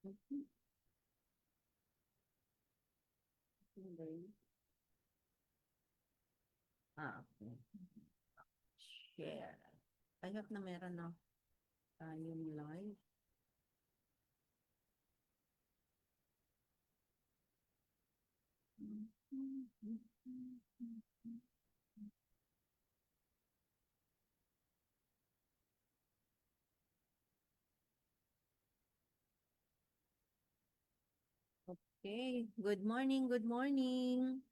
Mhm. Okay. Okay. Share. I hope na meron na tayong live. Okay. Good morning. Good morning.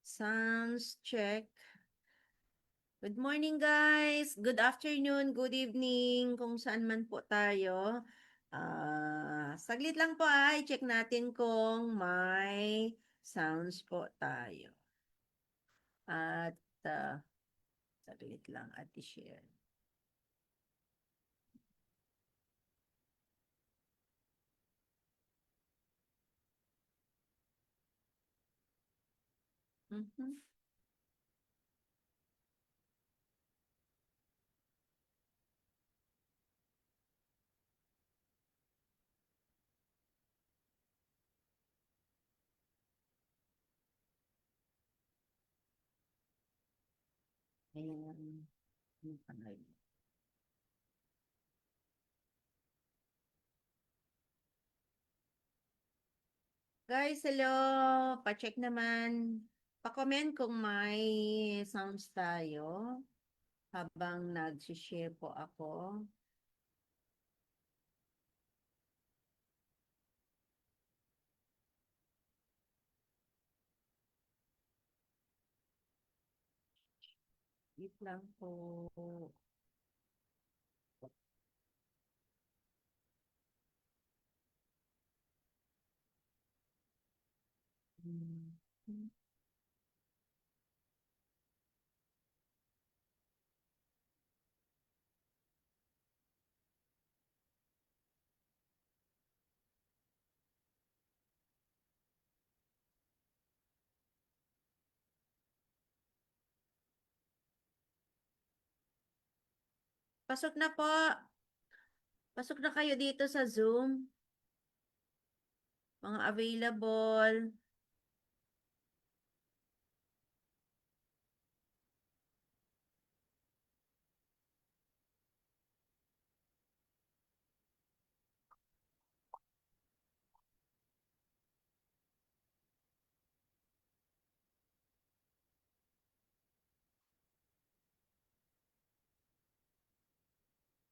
Sounds check. Good morning, guys. Good afternoon, good evening, kung saan man po tayo. Saglit lang po i-check natin kung may sounds po tayo. At saglit lang at i-share. Mhm. Ayan. Ano pa na yun? Guys, hello. Pa-check naman. Pa-comment kung may sounds tayo habang nag-share po ako. Wait lang po. Hmm. Pasok na po. Pasok na kayo dito sa Zoom. Mga available.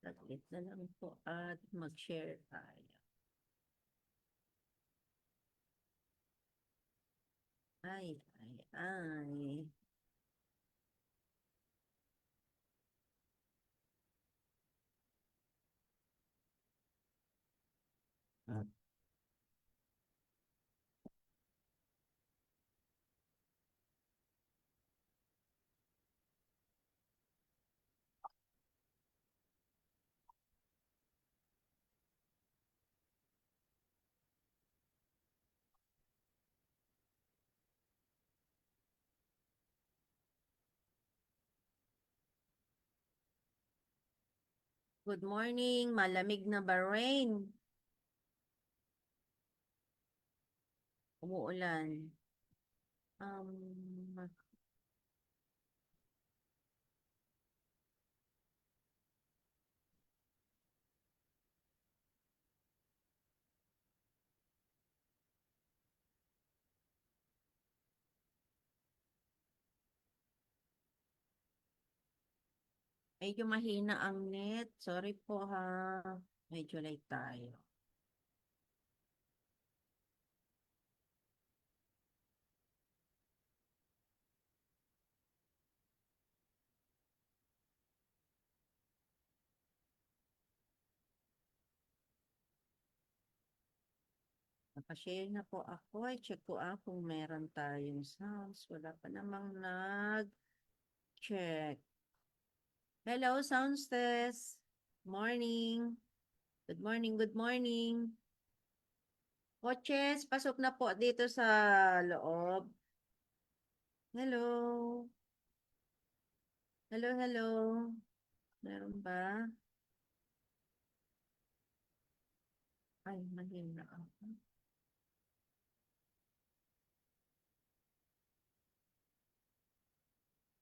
Saglit na lang po at mag-share tayo. Ay, ay, ay. Good morning. Malamig na ba rain? Umuulan. Um, Medyo mahina ang net. Sorry po ha. Medyo late tayo. Nakashare na po ako. I-check ko kung meron tayong sounds. Wala pa namang nag-check. Hello, sounds test. Morning. Good morning, good morning. Coaches, pasok na po dito sa loob. Hello. Hello, hello. Meron ba? Ay, mahina ako.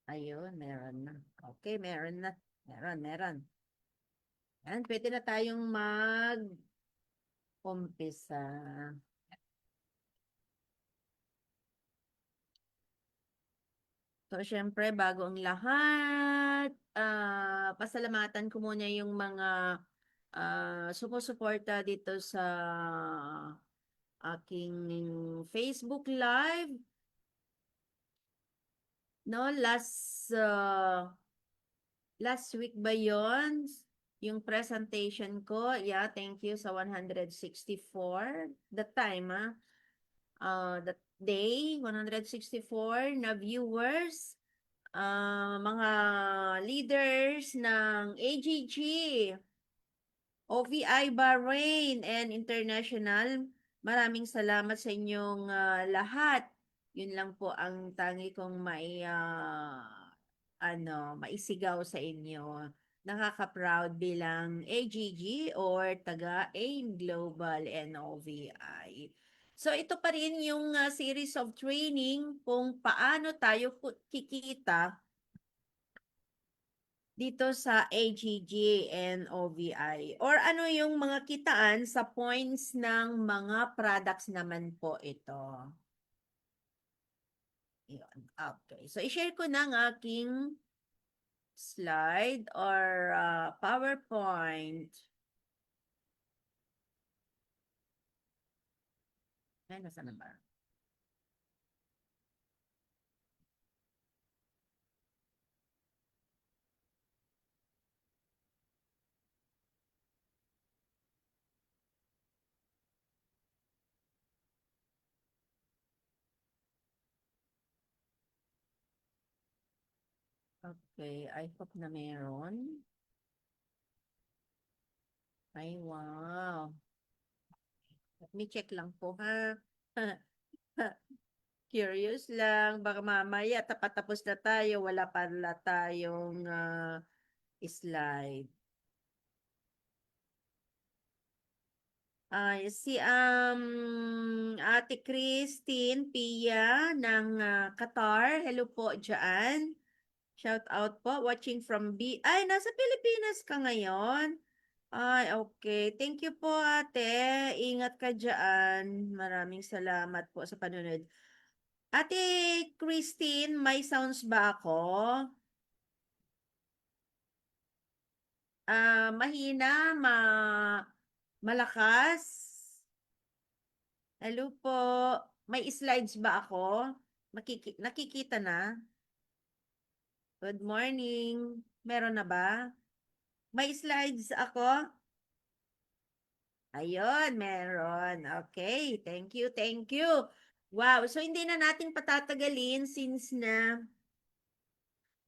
Ayun, meron na. Okay, meron na. Meron. Yan, pwede na tayong mag-umpisa. So, syempre, bago ang lahat, pasalamatan ko muna yung mga sumusuporta dito sa aking Facebook Live. No, last week ba yon? Yung presentation ko, yeah, thank you sa 164. The time, that day, 164 na viewers, mga leaders ng AGG, OVI Bahrain and International. Maraming salamat sa inyong lahat. Yun lang po ang tangi kong maisigaw sa inyo. Nakaka-proud bilang AGG or taga AIM Global and OVI. So ito pa rin yung series of training kung paano tayo kikita dito sa AGG and OVI. Or ano yung mga kitaan sa points ng mga products naman po ito. Yun. Okay. So, i-share ko na ang aking slide or PowerPoint. Ay, nasa na ba? Okay, I hope na meron. Ay, wow. Let me check lang po, ha? Curious lang. Baka mamaya, tapos na tayo. Wala pala tayong slide. Ay, si Ate Christine Pia ng Qatar. Hello po dyan. Shout out po. Watching from Ay, nasa Pilipinas ka ngayon? Ay, okay. Thank you po, ate. Ingat ka dyan. Maraming salamat po sa panunod. Ate Christine, may sounds ba ako? Mahina, malakas? Hello po. May slides ba ako? Nakikita na? Good morning. Meron na ba? May slides ako? Ayun, meron. Okay, thank you, thank you. Wow, so hindi na natin patatagalin since na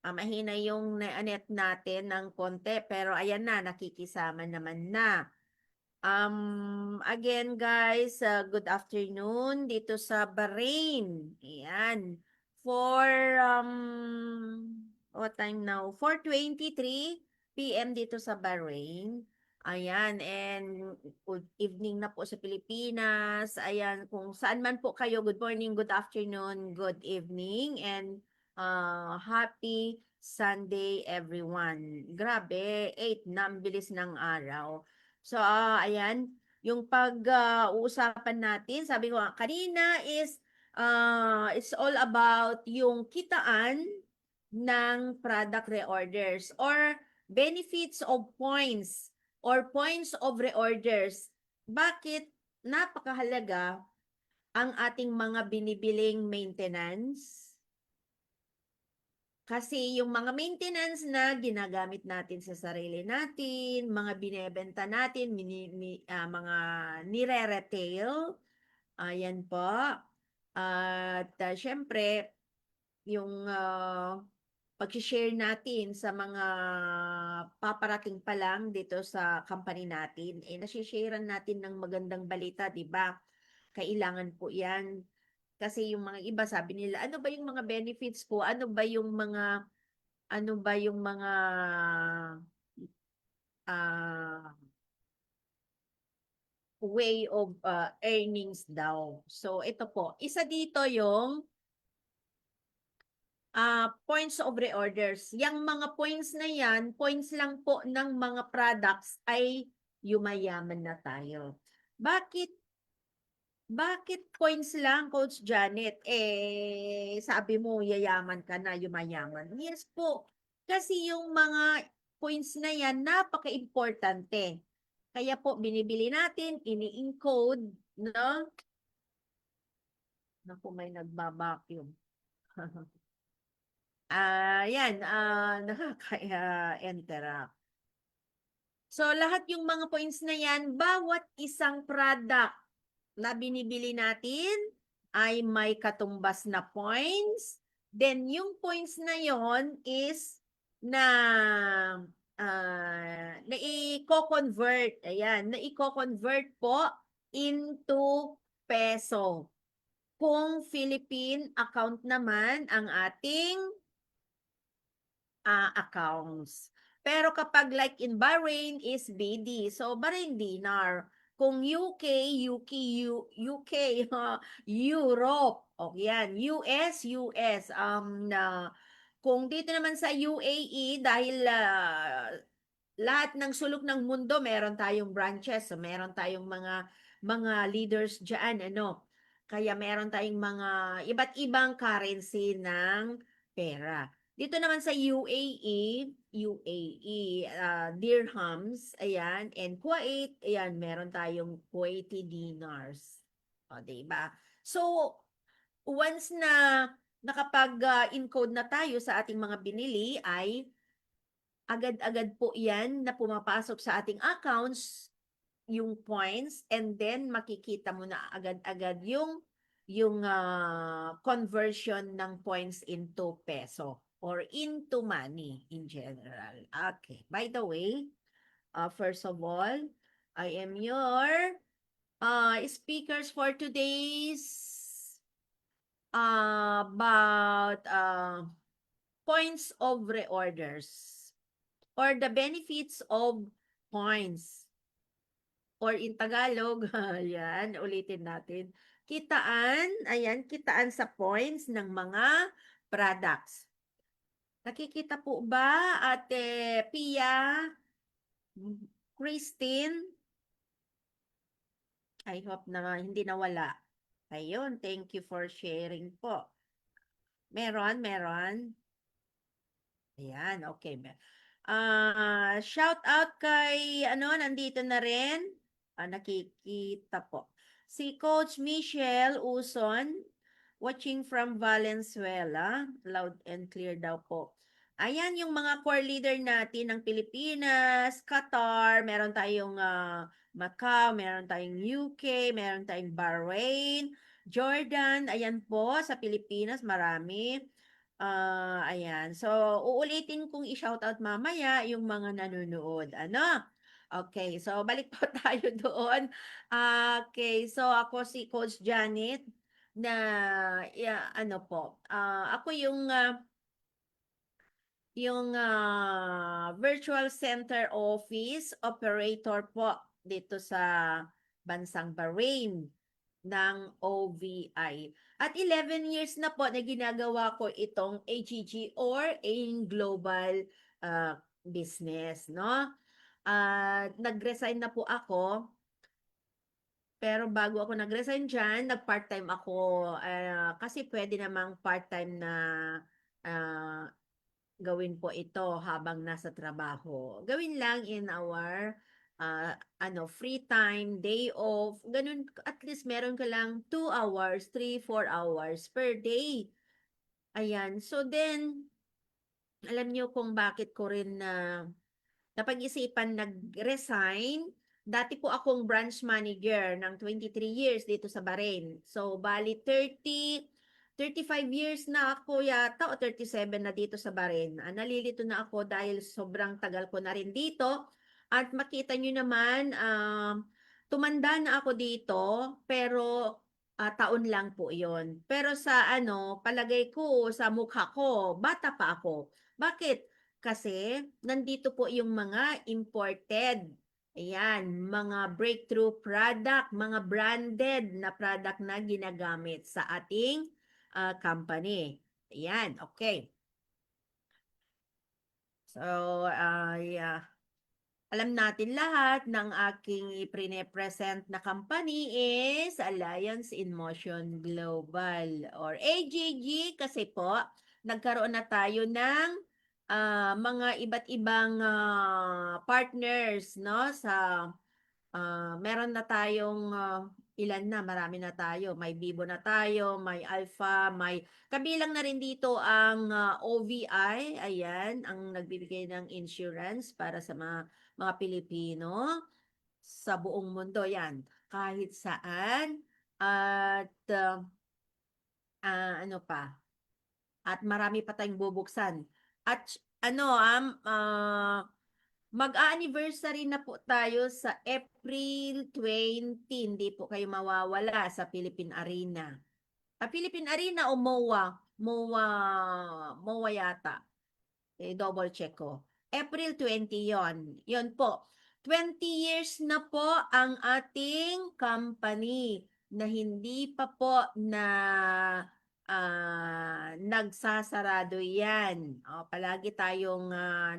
mahina yung net natin ng konti. Pero ayan na, nakikisama naman na. Again guys, good afternoon dito sa Bahrain. Ayan. For what time now? 4:23 PM dito sa Bahrain. Ayan, and good evening na po sa Pilipinas. Ayan, kung saan man po kayo, good morning, good afternoon, good evening, and happy Sunday everyone. Grabe, 8 na ang bilis ng araw. So, ayan, yung pag-uusapan natin, sabi ko kanina is, it's all about yung kitaan ng product reorders or benefits of points or points of reorders. Bakit napakahalaga ang ating mga binibiling maintenance? Kasi yung mga maintenance na ginagamit natin sa sarili natin, mga binebenta natin, mga nire-retail, ayan po. At syempre, yung pag-share natin sa mga paparating pa lang dito sa company natin, nasisharean natin ng magandang balita, di ba? Kailangan po yan. Kasi yung mga iba sabi nila, ano ba yung mga benefits ko? Ano ba yung mga ah way of earnings daw. So ito po, isa dito yung points of reorders. Yang mga points na yan, points lang po ng mga products ay yumayaman na tayo. Bakit points lang, Coach Janet? Sabi mo, yayaman ka na, yumayaman. Yes po. Kasi yung mga points na yan, napaka-importante. Kaya po, binibili natin, ini-encode, no? Naku, may nagbabacuum. Yan, nakaka-interact. So, lahat yung mga points na yan, bawat isang product na binibili natin ay may katumbas na points. Then, yung points na yon is na na i-convert. Ayan, na i-convert po into peso. Kung Philippine account naman ang ating accounts. Pero kapag like in Bahrain is BD. So Bahrain dinar. Kung UK, UK, Europe. O yan, US, US. Kung dito naman sa UAE, dahil lahat ng sulok ng mundo, meron tayong branches. So meron tayong mga leaders diyan, ano. Kaya meron tayong mga iba't ibang currency ng pera. Dito naman sa dirhams, ayan, and Kuwait, ayan, meron tayong Kuwaiti dinars. O, diba? So, once na nakapag-encode na tayo sa ating mga binili, ay agad-agad po yan na pumapasok sa ating accounts, yung points, and then makikita mo na agad-agad yung conversion ng points into peso or into money in general. Okay. By the way, first of all, I am your speakers for today's about points of reorders or the benefits of points. Or in Tagalog, yan, ulitin natin. Ayan, kitaan sa points ng mga products. Nakikita po ba, Ate Pia, Christine? I hope na hindi nawala. Ayun, thank you for sharing po. Meron? Ayan, okay. Shout out kay, nandito na rin. Nakikita po. Si Coach Michelle Uson, watching from Valenzuela. Loud and clear daw po. Ayan yung mga core leader natin ng Pilipinas, Qatar, meron tayong Macau, meron tayong UK, meron tayong Bahrain, Jordan, ayan po, sa Pilipinas, marami. Ayan. So, uulitin kong i-shoutout mamaya yung mga nanonood. Ano? Okay, so balik po tayo doon. Okay, so ako si Coach Janet na ano po, ako yung virtual center office operator po dito sa bansang Bahrain ng OVI. At 11 years na po na ginagawa ko itong AGG or AIM Global Business, no? Nag-resign na po ako. Pero bago ako nag-resign dyan, nag-part-time ako. Kasi pwede namang part-time na gawin po ito habang nasa trabaho. Gawin lang in our free time, day off, ganun, at least meron ka lang 2 hours, 3, 4 hours per day. Ayan. So then, alam niyo kung bakit ko rin napag-isipan nag-resign. Dati po akong branch manager ng 23 years dito sa Bahrain. So, bali 35 years na ako yata o 37 na dito sa Bahrain. Nalilito na ako dahil sobrang tagal ko na rin dito. At makita nyo naman, tumanda na ako dito, pero taon lang po yon. Pero sa palagay ko, sa mukha ko, bata pa ako. Bakit? Kasi nandito po yung mga imported Ayan, mga breakthrough product, mga branded na product na ginagamit sa ating company. Ayan, okay. So, yeah. Alam natin lahat ng aking ipine-present na company is Alliance in Motion Global or AGG kasi po nagkaroon na tayo ng mga iba't ibang partners no sa meron na tayong ilan na, marami na tayo. May Vivo na tayo, may Alpha, may kabilang na rin dito ang OVI, ayan, ang nagbibigay ng insurance para sa mga Pilipino sa buong mundo, yan. Kahit saan. At ano pa? At marami pa tayong bubuksan. At ano, mag-a-anniversary na po tayo sa April 20. Hindi po kayo mawawala sa Philippine Arena. Philippine Arena o MOA? MOA yata. Double check ko. April 20 yon. Yon po. 20 years na po ang ating company na hindi pa po na nagsasarado yan. Palagi tayong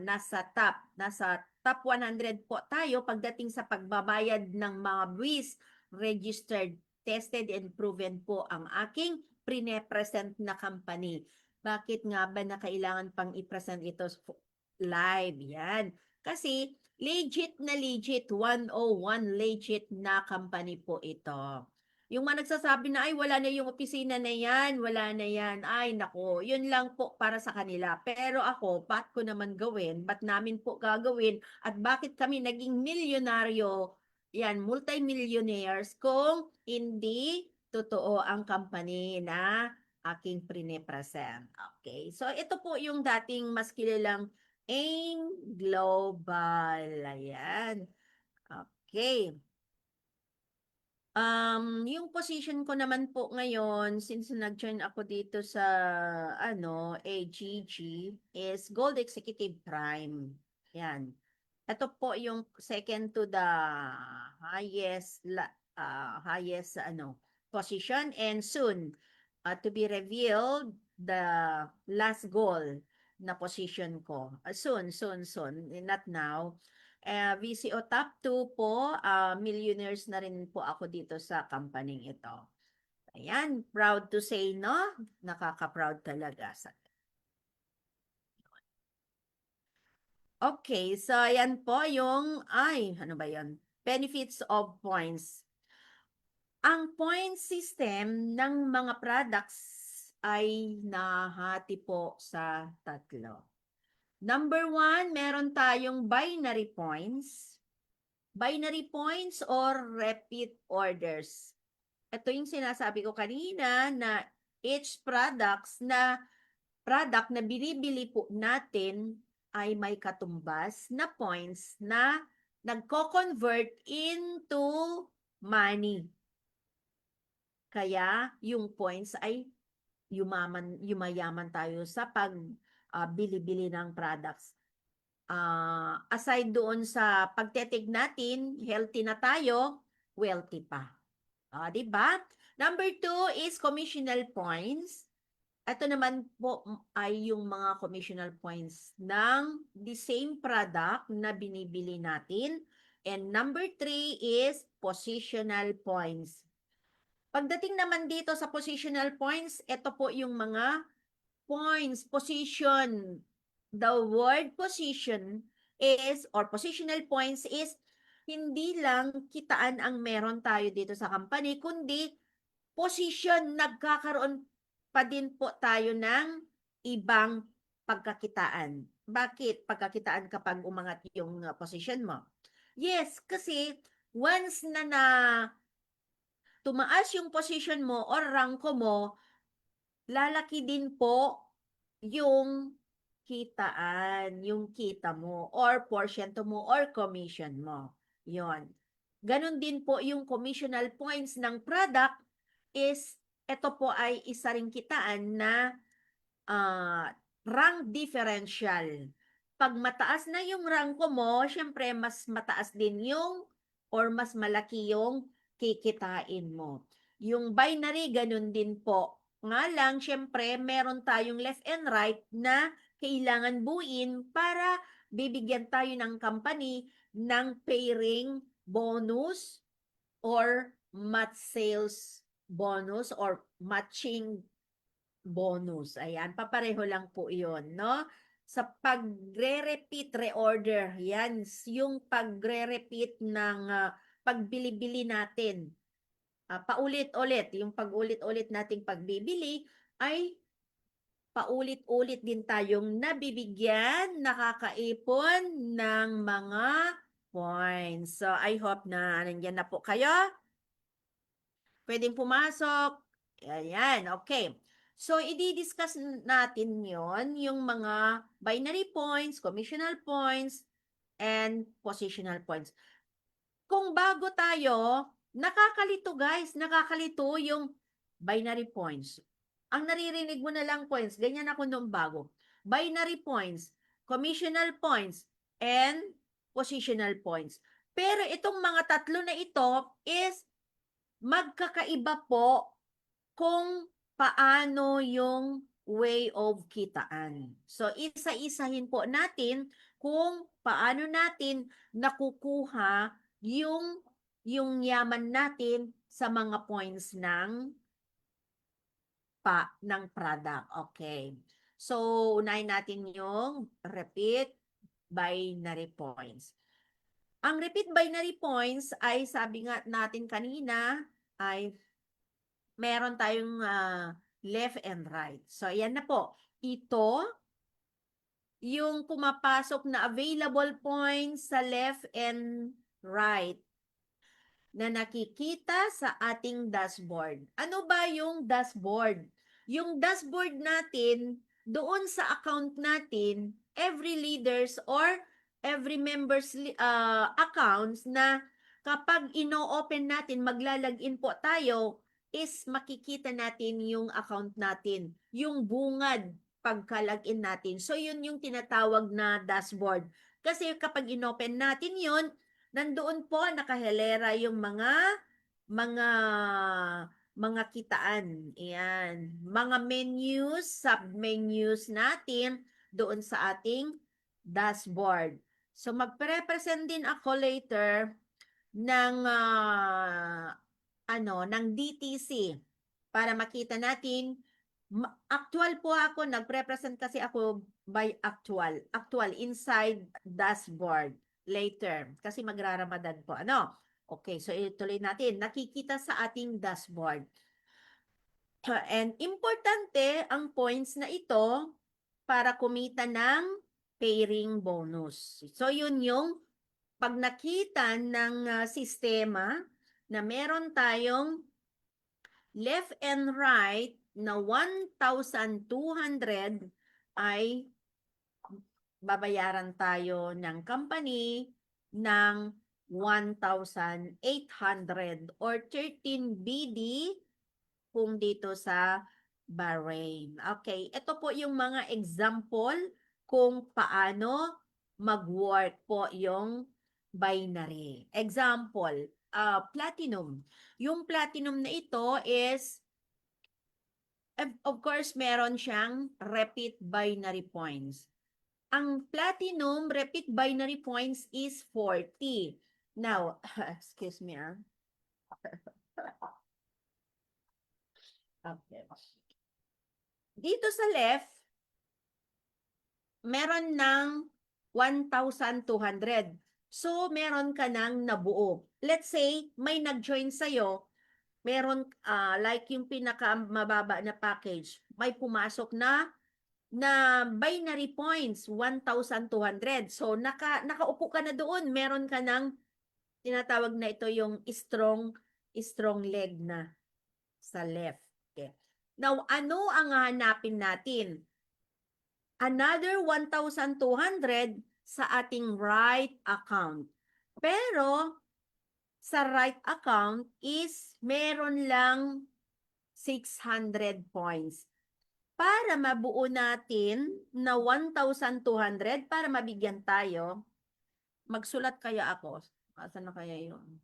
nasa top 100 po tayo pagdating sa pagbabayad ng mga buwis, registered, tested, and proven po ang aking pre-present na company. Bakit nga ba na kailangan pang i-present ito live? Yan. Kasi legit na legit, 101 legit na company po ito. Yung mga nagsasabi na, ay, wala na yung opisina na yan, wala na yan. Ay, nako, yun lang po para sa kanila. Pero ako, ba't ko naman gawin? Ba't namin po gagawin? At bakit kami naging milyonaryo, yan, multi-millionaires, kung hindi totoo ang company na aking prine-present. Okay, so ito po yung dating mas kilalang AIM Global. Ayan. Okay. Yung position ko naman po ngayon, since nag-join ako dito sa AGG, is Gold Executive Prime. Yan. Ito po yung second to the highest position, and soon to be revealed the last goal na position ko. Soon, not now. VCO top 2 po, millionaires na rin po ako dito sa company ito. Ayan, proud to say, no? Nakaka-proud talaga. Okay, so ayan po yung, ano ba yan? Benefits of points. Ang point system ng mga products ay nahati po sa tatlo. Number 1, meron tayong binary points. Binary points or repeat orders. Ito yung sinasabi ko kanina na each product na binibili po natin ay may katumbas na points na nagko-convert into money. Kaya yung points ay yumayaman tayo sa bili-bili ng products. Aside doon sa pagtetig natin, healthy na tayo, wealthy pa. Di ba? Number 2 is commissional points. Ito naman po ay yung mga commissional points ng the same product na binibili natin. And number 3 is positional points. Pagdating naman dito sa positional points, ito po yung mga points, position. The word position is, or positional points is, hindi lang kitaan ang meron tayo dito sa company, kundi position, nagkakaroon pa din po tayo ng ibang pagkakitaan. Bakit pagkakitaan kapag umangat yung position mo? Yes, kasi once na tumaas yung position mo or ranko mo, lalaki din po yung kitaan, yung kita mo or porsyento mo or commission mo. Yon. Ganon din po yung commissional points ng product is ito po ay isa ring kitaan na rank differential. pag mataas na yung rangko mo, syempre mas mataas din yung or mas malaki yung kikitain mo. Yung binary, ganun din po. Nga lang, syempre, meron tayong left and right na kailangan buuin para bibigyan tayo ng company ng pairing bonus or match sales bonus or matching bonus. Ayan, papareho lang po yun, no? Sa pagre-repeat, reorder, yan, yung pagre-repeat ng pagbili-bili natin. Paulit-ulit, yung pag-ulit-ulit nating pagbibili ay paulit-ulit din tayong nabibigyan, nakakaipon ng mga points. So, I hope na nandiyan na po kayo. Pwedeng pumasok. Ayan, okay. So, i-discuss natin yon yung mga binary points, commissional points, and positional points. Kung bago tayo, nakakalito guys, nakakalito yung binary points. Ang naririnig mo na lang points, ganyan ako nung bago. Binary points, commissional points, and positional points. Pero itong mga tatlo na ito is magkakaiba po kung paano yung way of kitaan. So, isa-isahin po natin kung paano natin nakukuha yung yaman natin sa mga points ng product. Okay. So, unahin natin yung repeat binary points. Ang repeat binary points ay sabi nga natin kanina ay meron tayong left and right. So, ayan na po. Ito, yung pumapasok na available points sa left and right na nakikita sa ating dashboard. Ano ba yung dashboard? Yung dashboard natin, doon sa account natin, every leaders or every members accounts na kapag ino-open natin, maglalagin po tayo, is makikita natin yung account natin, yung bungad pagka-login natin. So, yun yung tinatawag na dashboard. Kasi kapag inopen natin yun, nandoon po nakahelera yung mga kitaan. Ayan. Mga menus, sub-menus natin doon sa ating dashboard. So, magpe-represent din ako later ng ng DTC para makita natin. Actual po ako, nagre-present kasi ako by actual inside dashboard later kasi magraramadan po. Okay, so ituloy natin. Nakikita sa ating dashboard. And importante ang points na ito para kumita ng pairing bonus. So yun yung pag nakita ng sistema na meron tayong left and right na 1,200 ay babayaran tayo ng company ng 1,800 or 13 BD kung dito sa Bahrain. Okay, ito po yung mga example kung paano mag-work po yung binary. Example, platinum. Yung platinum na ito is, of course, meron siyang repeat binary points. Ang platinum repeat binary points is 40. Now, excuse me. Okay. Dito sa left, meron ng 1,200. So, meron ka ng nabuo. Let's say, may nag-join sa'yo, meron, like yung pinakamababa na package, may pumasok na binary points, 1,200. So, nakaupo ka na doon, meron ka ng tinatawag na ito yung strong leg na sa left. Okay. Now, ano ang hanapin natin? Another 1,200 sa ating right account. Pero, sa right account is meron lang 600 points. para mabuo natin na 1,200 para mabigyan tayo, magsulat kaya ako. Asan na kaya yun?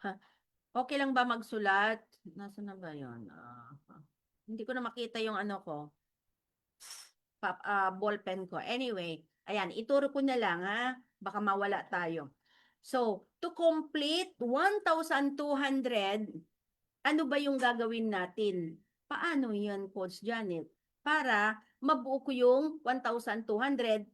Ha, okay lang ba magsulat? Nasaan na ba yun? Hindi ko na makita yung ano ko, ballpen ko. Anyway, ayan, ituro ko na lang ha. Baka mawala tayo. So, to complete 1,200, ano ba yung gagawin natin? Paano yan, Coach Janet? Para mabuo ko yung 1,200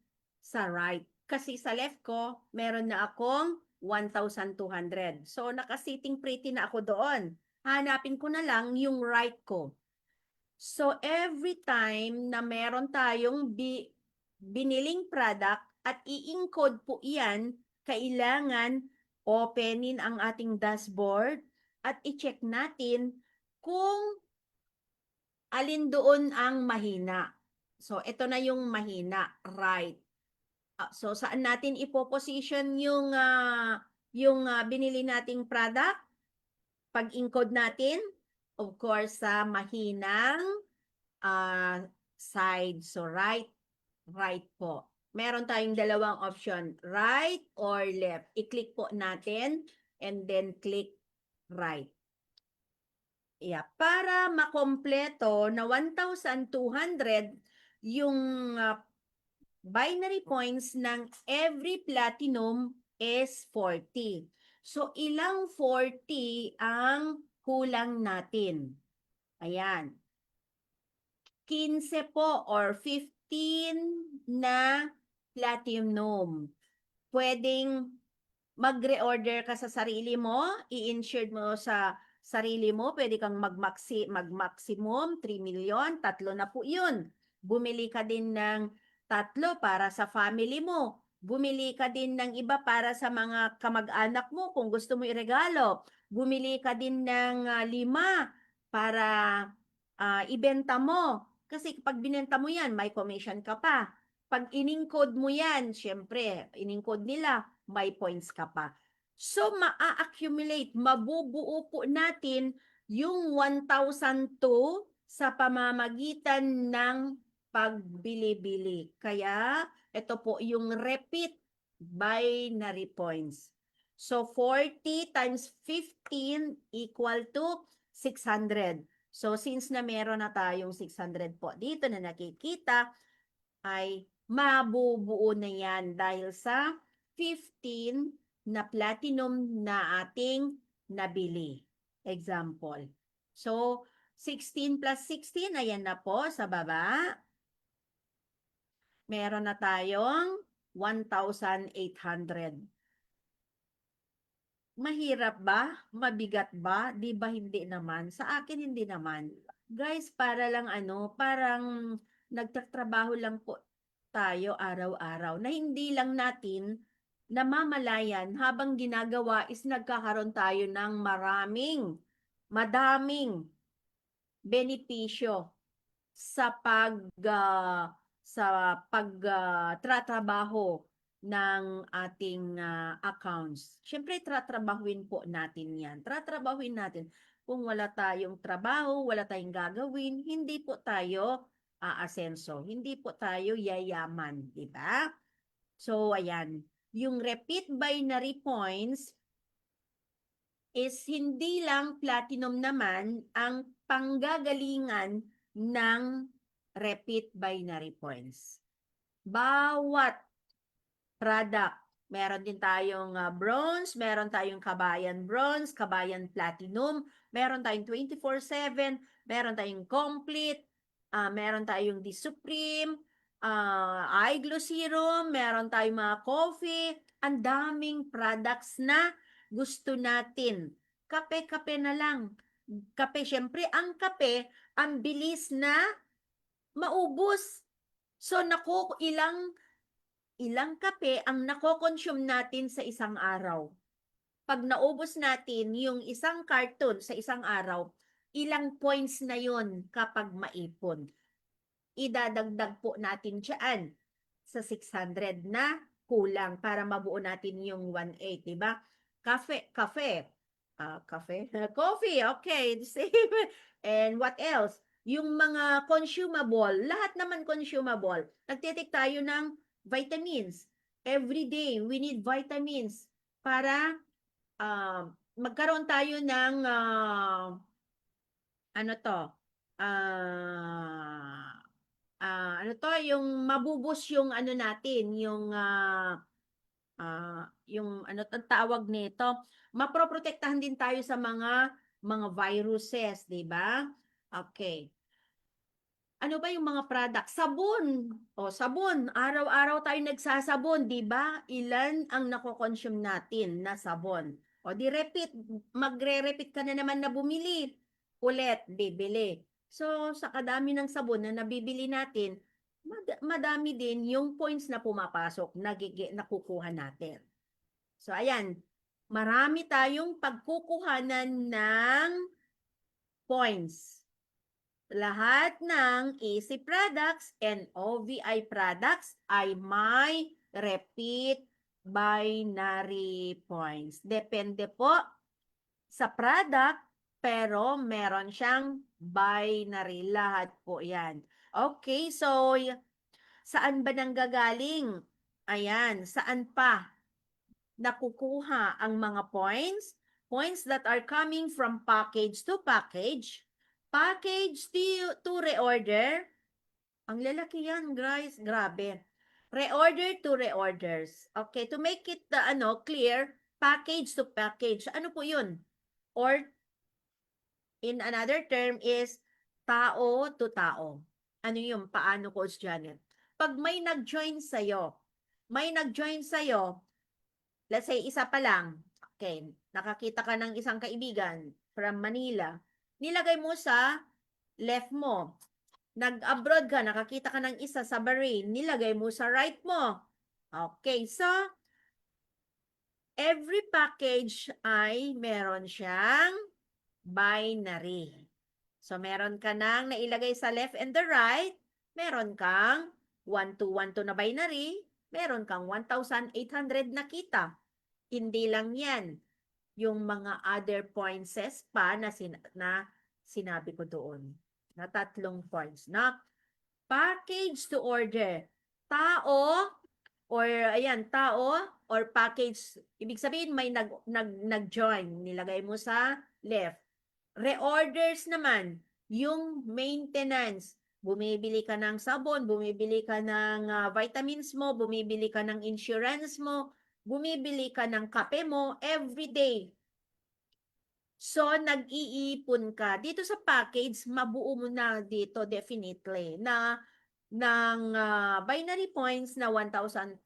sa right. Kasi sa left ko, meron na akong 1,200. So, nakasitting pretty na ako doon. Hanapin ko na lang yung right ko. So, every time na meron tayong biniling product at i-encode po iyan, kailangan openin ang ating dashboard at i-check natin kung alin doon ang mahina. So, ito na yung mahina, right. So, saan natin ipoposition yung binili nating product? Pag-encode natin, of course, sa mahinang side. So, right po. Meron tayong dalawang option, right or left. I-click po natin and then click right. Yeah, para makompleto na 1,200 yung binary points ng every platinum is 40. So, ilang 40 ang kulang natin? Ayan. 15 po or 15 na platinum. Pwedeng mag-reorder ka sa sarili mo, i-insured mo sa sarili mo, pwede kang mag-maximum 3 million, tatlo na po yun. Bumili ka din ng tatlo para sa family mo. Bumili ka din ng iba para sa mga kamag-anak mo kung gusto mo iregalo. Bumili ka din ng 5 para ibenta mo. Kasi pag binenta mo yan, may commission ka pa. Pag in-encode mo yan, syempre, in-encode nila, may points ka pa. So, ma-accumulate, mabubuo po natin yung 1,002 sa pamamagitan ng pagbili-bili. Kaya, ito po yung repeat binary points. So, 40 times 15 equal to 600. So, since na meron na tayong 600 po dito na nakikita, ay mabubuo na yan dahil sa 15 na platinum na ating nabili. Example. So, 16 plus 16, ayan na po sa baba. Meron na tayong 1,800. Mahirap ba? Mabigat ba? Di ba hindi naman? Sa akin hindi naman. Guys, para lang parang nagtatrabaho lang po tayo araw-araw na hindi lang natin namamalayan habang ginagawa is nagkakaroon tayo ng madaming benepisyo sa pagtratrabaho ng ating accounts. Siyempre, tratrabahuin po natin yan. Tratrabahuin natin. Kung wala tayong trabaho, wala tayong gagawin, hindi po tayo aasenso. Hindi po tayo yayaman. Diba? So, ayan. Yung repeat binary points is hindi lang platinum naman ang panggagalingan ng repeat binary points. Bawat product, meron din tayong bronze, meron tayong kabayan bronze, kabayan platinum, meron tayong 24/7, meron tayong complete, meron tayong The Supreme, eye glow serum, meron tayong mga coffee, ang daming products na gusto natin. Kape-kape na lang. Kape, syempre, ang kape, ang bilis na maubos. So, naku, ilang kape ang nako-consume natin sa isang araw. Pag naubos natin yung isang carton sa isang araw, ilang points na yon kapag maipon. Idadagdag po natin dyan sa 600 na kulang para mabuo natin yung 1,800, diba? Coffee, okay, same. And what else? Yung mga consumable, lahat naman consumable. Nagtitik tayo ng vitamins. Every day, we need vitamins para magkaroon tayo ng ano to? Ah, ano to? Yung mabubus yung ano natin, yung ano ang tawag nito, maproprotektahan din tayo sa mga viruses, 'di ba? Okay. Ano ba yung mga product? Sabon. O, sabon. Araw-araw tayo nagsasabon, 'di ba? Ilan ang nako-consume natin na sabon? O di repeat, magre-repeat ka na naman na bumili. Ulit, bibili. So, sa kadami ng sabon na nabibili natin, madami din yung points na pumapasok, nakukuha natin. So, ayan. Marami tayong pagkukuhanan ng points. Lahat ng AC products and OVI products ay may repeat binary points. Depende po sa product, pero meron siyang binary. Lahat po yan. Okay, so saan ba nanggagaling? Ayan, saan pa nakukuha ang mga points? Points that are coming from package to package, package to reorder. Ang lalaki yan, guys. Grabe. Reorder to reorders. Okay, to make it clear, package to package. Ano po yun? Or in another term is tao to tao. Ano yung paano, Coach Janet? Pag may nag-join sa'yo, let's say, isa pa lang. Okay, nakakita ka ng isang kaibigan from Manila. Nilagay mo sa left mo. Nag-abroad ka, nakakita ka ng isa sa Bahrain. Nilagay mo sa right mo. Okay, so, every package ay meron siyang binary. So, meron ka nang nailagay sa left and the right. Meron kang 1212 na binary. Meron kang 1,800 na kita. Hindi lang yan. Yung mga other points pa na sinabi ko doon. Na 3 points. Na package to order. Tao or package. Ibig sabihin may nag-join. Nilagay mo sa left. Reorders naman, yung maintenance. Bumibili ka ng sabon, bumibili ka ng vitamins mo, bumibili ka ng insurance mo, bumibili ka ng kape mo every day. So, nag-iipon ka. Dito sa package, mabuo mo na dito definitely na ng binary points na 1,200,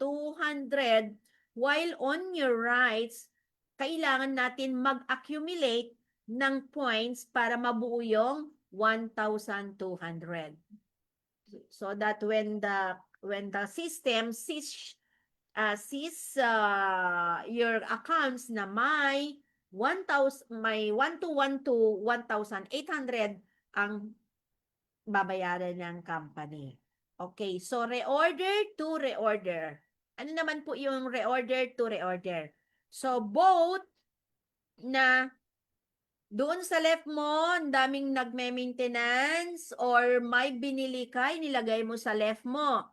while on your rights, kailangan natin mag-accumulate ng points para mabuo yung 1,200. So that when the system sees your accounts na may 1,212 to 1,800 ang babayaran ng company. Okay, so reorder to reorder. Ano naman po yung reorder to reorder? So both na doon sa left mo, ang daming nagme-maintenance or may binili ka, nilagay mo sa left mo.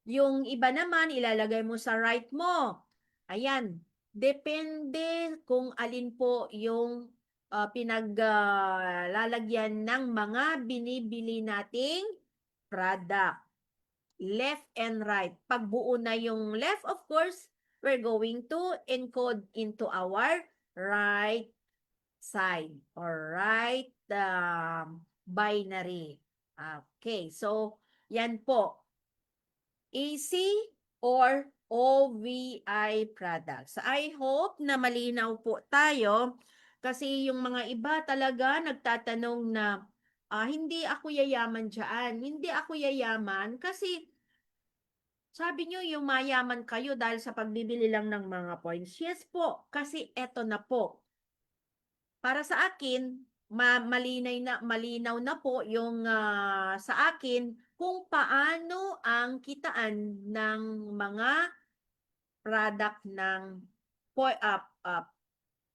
Yung iba naman, ilalagay mo sa right mo. Ayan. Depende kung alin po yung pinaglalagyan ng mga binibili nating product. Left and right. Pag buo na yung left, of course, we're going to encode into our right side or right binary. Okay, so yan po. AC or OVI products. I hope na malinaw po tayo kasi yung mga iba talaga nagtatanong na hindi ako yayaman dyan. Hindi ako yayaman kasi sabi nyo yung mayaman kayo dahil sa pagbibili lang ng mga points. Yes po, kasi eto na po. Para sa akin, malinaw na po yung sa akin kung paano ang kitaan ng mga product ng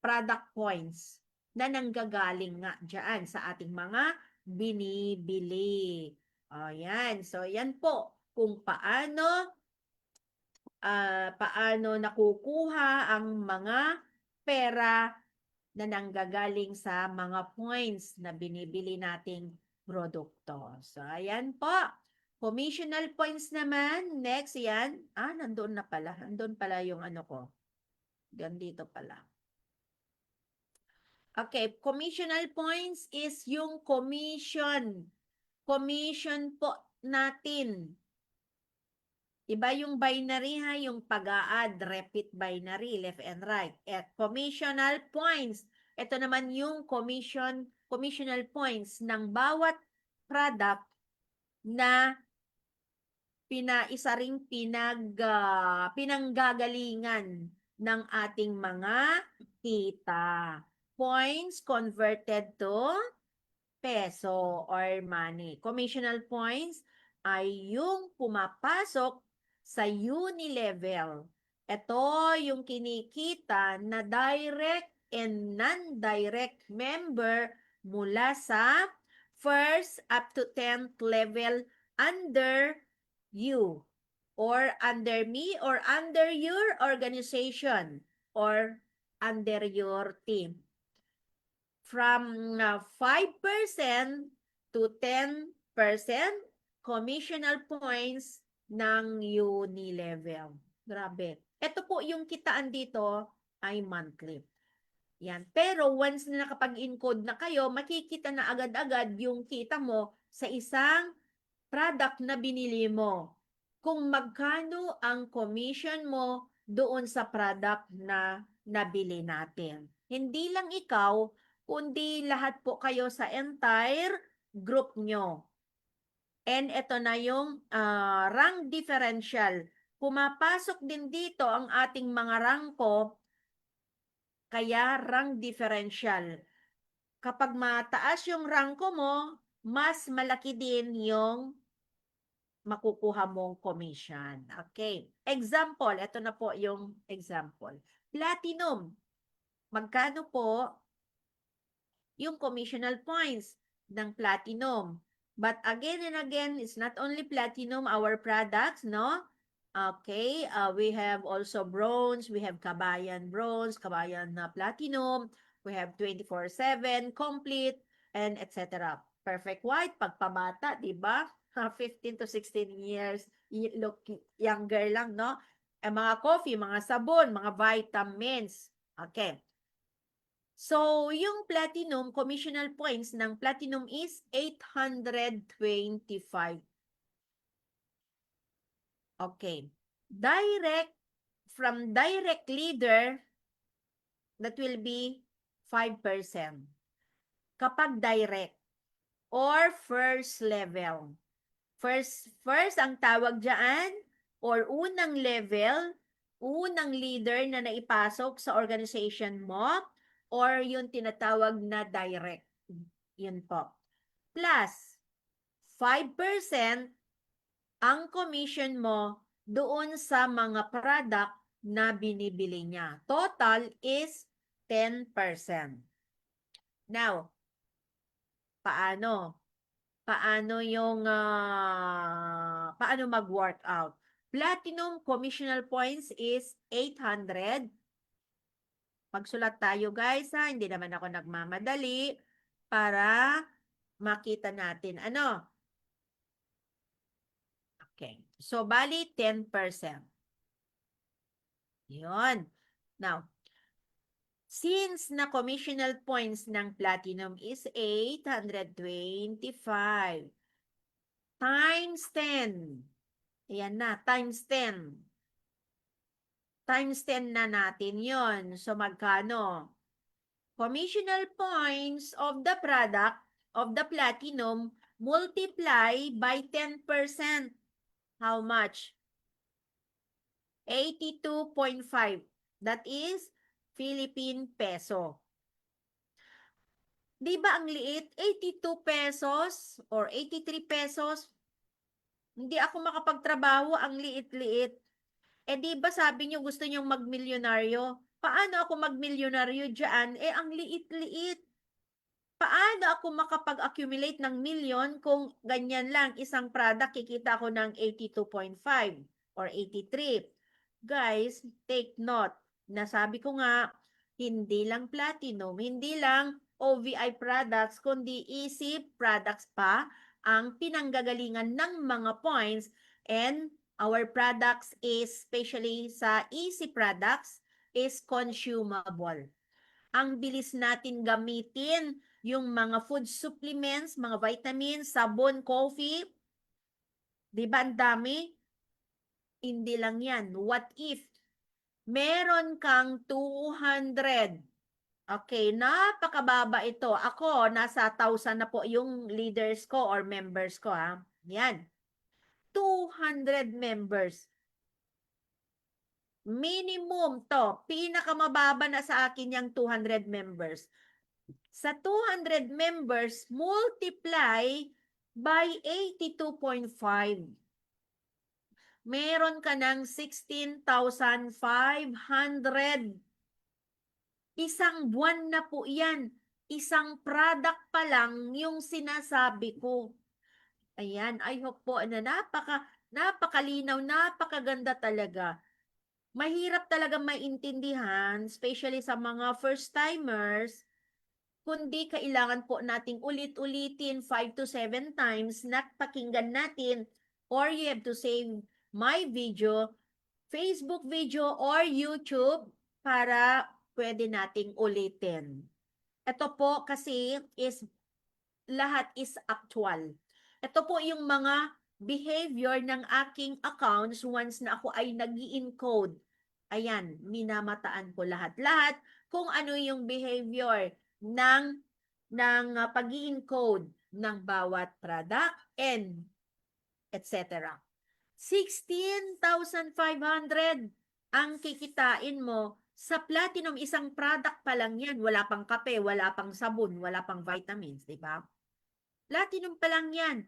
product points na nanggagaling nga dyan sa ating mga binibili. Ayan. So, yan po kung paano nakukuha ang mga pera na nanggagaling sa mga points na binibili nating produkto. So, ayan po. Commissional points naman. Next, yan. Nandoon na pala. Nandoon pala yung ano ko. Dito pala. Okay, commissional points is yung commission. Commission po natin. Iba yung binary ha, yung pag-a-add, repeat binary, left and right. At commissional points, ito naman yung commissional points ng bawat product na isa ring pinanggagalingan ng ating mga kita. Points converted to peso or money. Commissional points ay yung pumapasok sa uni-level. Ito yung kinikita na direct and non-direct member mula sa first up to 10th level under you or under me or under your organization or under your team. From 5% to 10% commissional points ng uni-level. Grabe. Ito po yung kitaan dito ay monthly. Yan. Pero once na nakapag-encode na kayo, makikita na agad-agad yung kita mo sa isang product na binili mo. Kung magkano ang commission mo doon sa product na nabili natin. Hindi lang ikaw, kundi lahat po kayo sa entire group nyo. And ito na yung rank differential. Pumapasok din dito ang ating mga rangko, kaya rank differential. Kapag mataas yung rangko mo, mas malaki din yung makukuha mong commission. Okay. Example, ito na po yung example. Platinum. Magkano po yung commissional points ng platinum? But again and again, it's not only platinum, our products, no? Okay, we have also bronze, we have Kabayan bronze, Kabayan platinum, we have 24/7 complete, and etc. Perfect white, pagpabata, di ba? 15 to 16 years, look younger lang, no? Mga coffee, mga sabon, mga vitamins. Okay. So, yung platinum, commissional points ng platinum is 825. Okay. From direct leader, that will be 5%. Kapag direct or first level. First ang tawag dyan or unang level, unang leader na naipasok sa organization mo or yung tinatawag na direct. Yun po. Plus, 5% ang commission mo doon sa mga product na binibili niya. Total is 10%. Now, paano? Paano mag-work out? Platinum commissional points is 800. Magsulat tayo guys ha, hindi naman ako nagmamadali para makita natin ano. Okay. So, bali 10%. Yun. Now, since na commissional points ng platinum is 825 times 10. Ayan na, times 10. Times 10 na natin yon. So, magkano? Commissional points of the product of the platinum multiply by 10%. How much? 82.5. That is Philippine peso. Di ba ang liit? 82 pesos or 83 pesos? Hindi ako makapagtrabaho, ang liit-liit. Di ba sabi niyo gusto niyong magmilyonaryo? Paano ako magmilyonaryo dyan? Ang liit-liit. Paano ako makapag-accumulate ng million kung ganyan lang, isang product, kikita ko ng 82.5 or 83? Guys, take note. Nasabi ko nga, hindi lang platinum, hindi lang OVI products, kundi easy products pa ang pinanggagalingan ng mga points, and our products is, especially sa easy products, is consumable. Ang bilis natin gamitin yung mga food supplements, mga vitamins, sabon, coffee. Di ba ang dami? Hindi lang yan. What if meron kang 200? Okay, napakababa ito. Ako, nasa 1,000 na po yung leaders ko or members ko, ha. Yan. 200 members. Minimum to. Pinakamababa na sa akin yung 200 members. Sa 200 members, multiply by 82.5. Meron ka ng 16,500. Isang buwan na po yan. Isang product pa lang yung sinasabi ko. Ayan, I hope po na napakalinaw, napakaganda talaga. Mahirap talaga maintindihan, especially sa mga first-timers, kundi kailangan po nating ulit-ulitin 5 to 7 times na pakinggan natin, or you have to save my video, Facebook video, or YouTube para pwede nating ulitin. Ito po kasi is lahat is actual. Ito po yung mga behavior ng aking accounts once na ako ay nag-i-encode. Ayan, minamataan ko lahat-lahat kung ano yung behavior ng pag-i-encode ng bawat product and etc. 16,500 ang kikitain mo sa platinum. Isang product pa lang yan. Wala pang kape, wala pang sabon, wala pang vitamins, di ba? Platinum pa lang yan.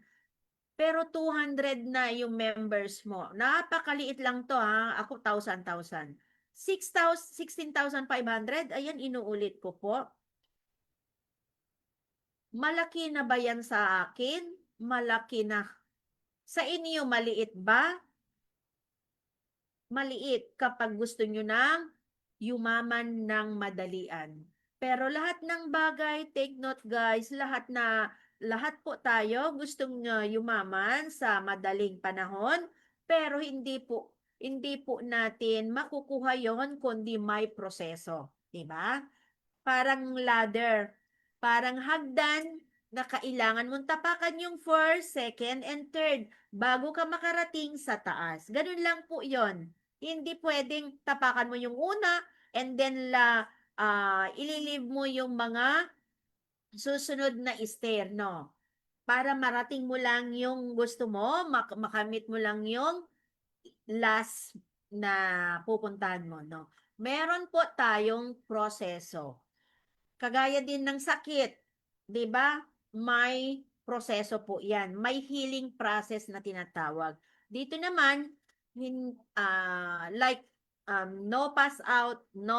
Pero 200 na yung members mo. Napakaliit lang to, ha. Ako 1,000. 16,500. Ayan, inuulit ko po. Malaki na ba yan sa akin? Malaki na. Sa inyo, maliit ba? Maliit kapag gusto nyo ng yumaman ng madalian. Pero lahat ng bagay, take note guys, lahat po tayo gustong yumaman sa madaling panahon, pero hindi po natin makukuha yon kundi may proseso, 'di ba? Parang ladder, parang hagdan na kailangan mong tapakan yung first, second, and third bago ka makarating sa taas. Ganun lang po yon. Hindi pwedeng tapakan mo yung una and then ililive mo yung mga susunod na stair, no? Para marating mo lang yung gusto mo, makamit mo lang yung last na pupuntahan mo, no? Meron po tayong proseso. Kagaya din ng sakit, 'di ba? May proseso po 'yan. May healing process na tinatawag. Dito naman like no pass out, no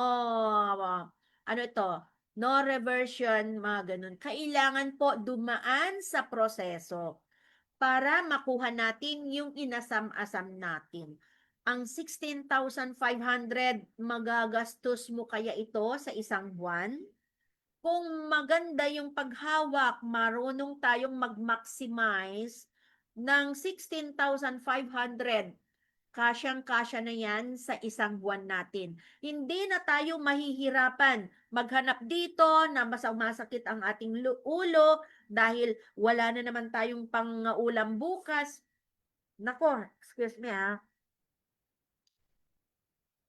ano ito, no reversion, mga ganun. Kailangan po dumaan sa proseso para makuha natin yung inasam-asam natin. Ang 16,500, magagastos mo kaya ito sa isang buwan? Kung maganda yung paghawak, marunong tayong mag-maximize ng 16,500, kasyang-kasya na yan sa isang buwan natin. Hindi na tayo mahihirapan maghanap dito na masakit ang ating ulo dahil wala na naman tayong pang-ulam bukas. Nako, excuse me ha.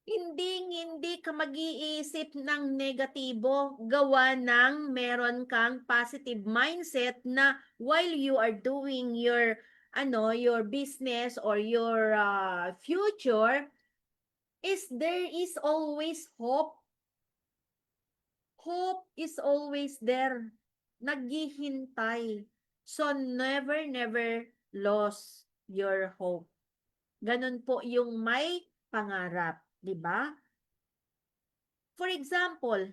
Hindi ka mag-iisip ng negatibo, gawa ng meron kang positive mindset na while you are doing your business or your future, there is always hope. Hope is always there. Naghihintay. So never lose your hope. Ganun po yung may pangarap. 'Di ba? For example,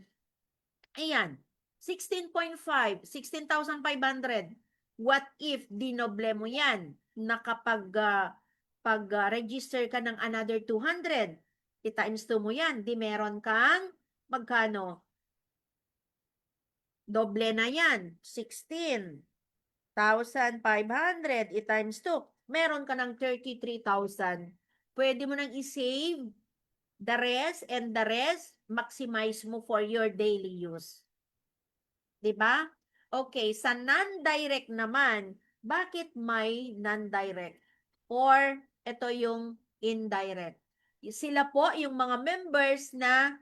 ayan, 16.5, 16,500. What if dinoble mo yan na kapag pag-register ka ng another 200, i-times 2 mo yan, di meron kang magkano? Doble na yan, 16,500 i-times 2. Meron ka ng 33,000. Pwede mo nang i-save the rest and the rest, maximize mo for your daily use. 'Di ba? Okay, sa non-direct naman, bakit may non-direct? Or ito yung indirect. Sila po yung mga members na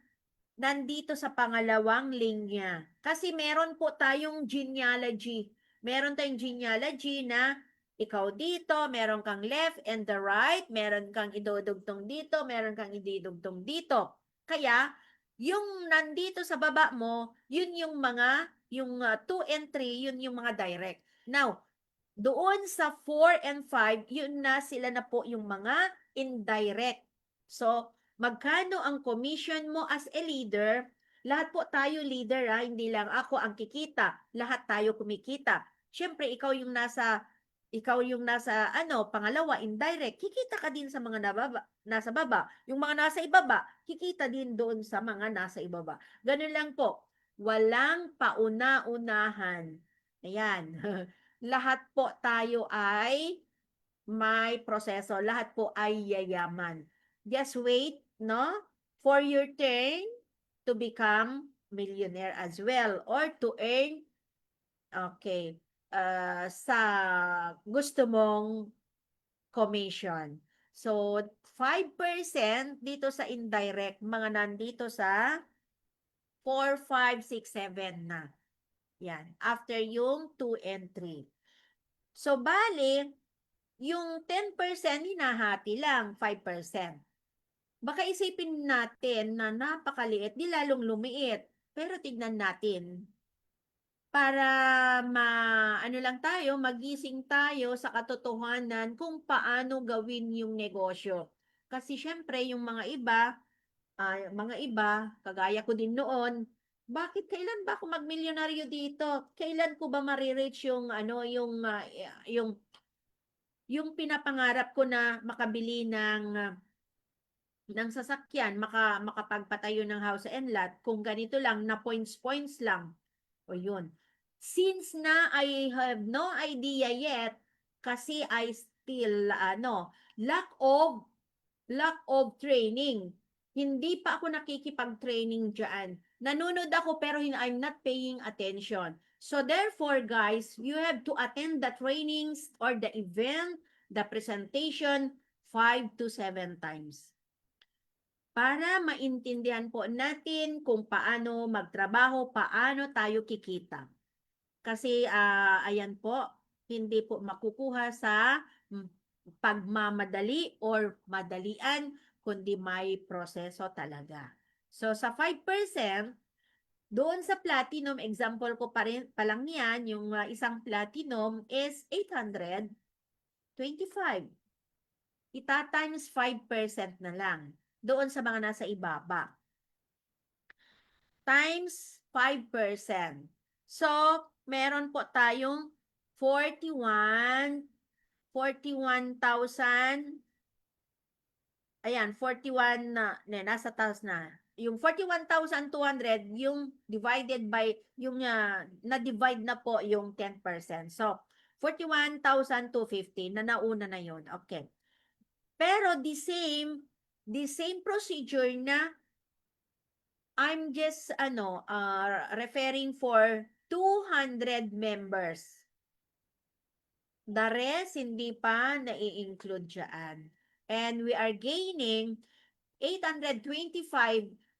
nandito sa pangalawang linya. Kasi meron po tayong genealogy. Meron tayong genealogy na ikaw dito, meron kang left and the right, meron kang idudugtong dito, meron kang idudugtong dito. Kaya, yung nandito sa baba mo, yun yung mga, yung 2 and 3, yun yung mga direct. Now, doon sa 4 and 5, yun na sila na po yung mga indirect. So, magkano ang commission mo as a leader? Lahat po tayo leader ha, hindi lang ako ang kikita. Lahat tayo kumikita. Siyempre, ikaw yung nasa pangalawa, indirect, kikita ka din sa mga nasa baba. Yung mga nasa ibaba, kikita din doon sa mga nasa ibaba. Ganun lang po. Walang pauna-unahan. Ayan. Lahat po tayo ay may proseso. Lahat po ay yayaman. Just wait, no? For your turn to become millionaire as well or to earn, okay, sa gusto mong commission. So, 5% dito sa indirect, mga nandito sa 4, 5, 6, 7 na. Yan. After yung 2 and 3. So, bali, yung 10% hinahati lang, 5%. Baka isipin natin na napakaliit, di lalong lumiit. Pero tignan natin. Para magising tayo sa katotohanan kung paano gawin yung negosyo. Kasi syempre, yung mga iba, kagaya ko din noon, bakit kailan ba ako magmilyonaryo dito? Kailan ko ba marireach yung pinapangarap ko na makabili ng sasakyan, makapagpatayo ng house and lot, kung ganito lang, na points lang. O yun. Since na I have no idea yet, kasi I still, lack of training. Hindi pa ako nakikipag-training dyan. Nanonood ako pero I'm not paying attention. So therefore, guys, you have to attend the trainings or the event, the presentation 5 to 7 times. Para maintindihan po natin kung paano magtrabaho, paano tayo kikita. Kasi ayan po, hindi po makukuha sa pagmamadali or madalian, kundi may proseso talaga. So sa 5%, doon sa platinum, example ko pa lang yan, yung isang platinum is 825. Ita-times 5% na lang doon sa mga nasa ibaba. Times 5%. So, meron po tayong 41,000. Ayan, 41 nasa taas na. Yung 41,200, yung divided by, yung na-divide na po yung 10%. So, 41,250 na nauna na yun. Okay. Pero the same procedure na I'm just referring for 200 members. The rest hindi pa nai-include dyan. And we are gaining 825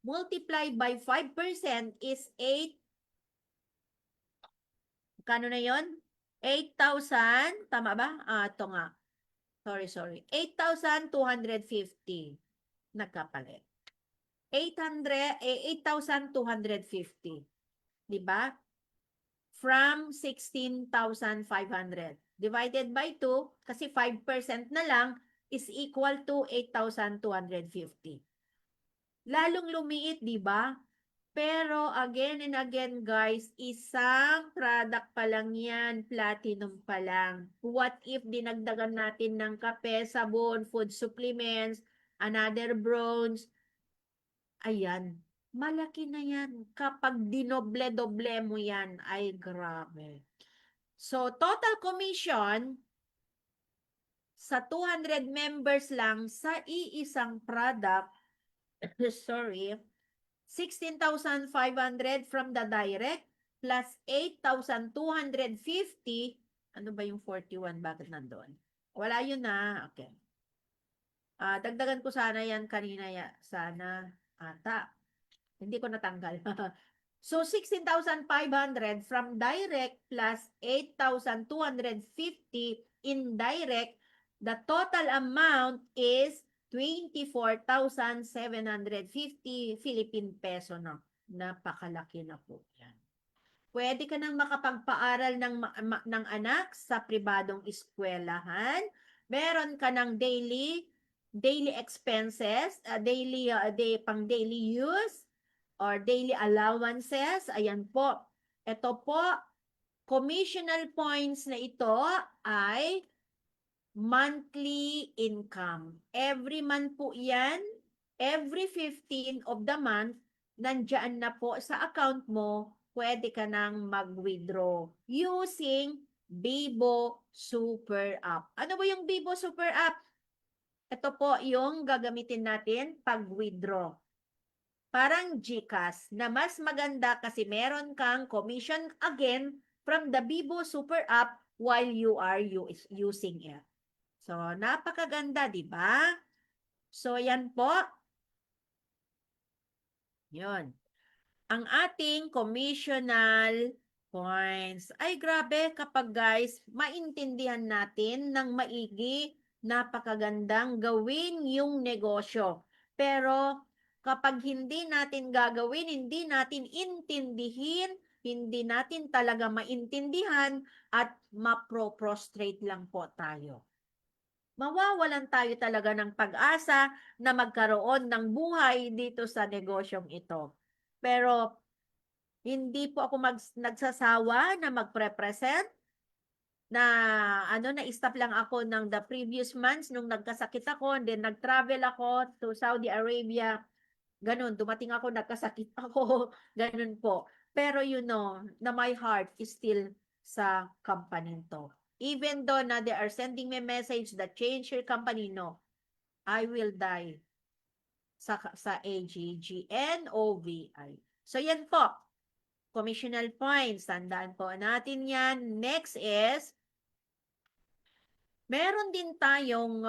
multiplied by 5% is 8. Kano na yon? 8,000. Tama ba? Ito nga. Sorry. 8,250. Nagkapalit. 8,250. Diba? From 16,500. Divided by 2, kasi 5% na lang, is equal to 8,250. Lalong lumiit, di ba? Pero again and again guys, isang product pa lang yan, platinum pa lang. What if dinagdagan natin ng kape, sabon, food supplements, another bronze, ayan, malaki na yan. Kapag dinoble-doble mo yan, ay grabe. So, total commission, sa 200 members lang, sa iisang product, sorry, 16,500 from the direct plus 8,250. Ano ba yung 41? Bakit nandoon? Wala yun na. Okay. Dagdagan ko sana yan kanina. Sana ata. Hindi ko natanggal. So, 16,500 from direct plus 8,250 indirect. The total amount is 24,750 Philippine peso na. Napakalaki na po yan. Pwede ka nang makapagpaaral ng anak sa pribadong eskwelahan. Meron ka ng daily expenses, pang daily use or daily allowances. Ayan po. Ito po, commissional points na ito ay monthly income. Every month po yan, every 15 of the month, nandyan na po sa account mo, pwede ka nang mag-withdraw using Bibo Super App. Ano ba yung Bibo Super App? Ito po yung gagamitin natin pag-withdraw. Parang GCash na mas maganda kasi meron kang commission again from the Bibo Super App while you are using it. So, napakaganda, di ba? So, yan po. Yun. Ang ating commissional points. Ay, grabe kapag guys, maintindihan natin ng maigi, napakagandang gawin yung negosyo. Pero, kapag hindi natin gagawin, hindi natin intindihin, hindi natin talaga maintindihan at maproprostrate lang po tayo. Mawawalan tayo talaga ng pag-asa na magkaroon ng buhay dito sa negosyong ito. Pero hindi po ako nagsasawa na magpre-present na na-stop lang ako ng the previous months nung nagkasakit ako and then nag-travel ako to Saudi Arabia. Ganun, dumating ako, nagkasakit ako. Ganun po. Pero you know, na my heart is still sa company to. Even though na they are sending me message that change your company, no. I will die sa AGGNOVI. So, yan po. Commissional points. Tandaan po natin yan. Next is, meron din tayong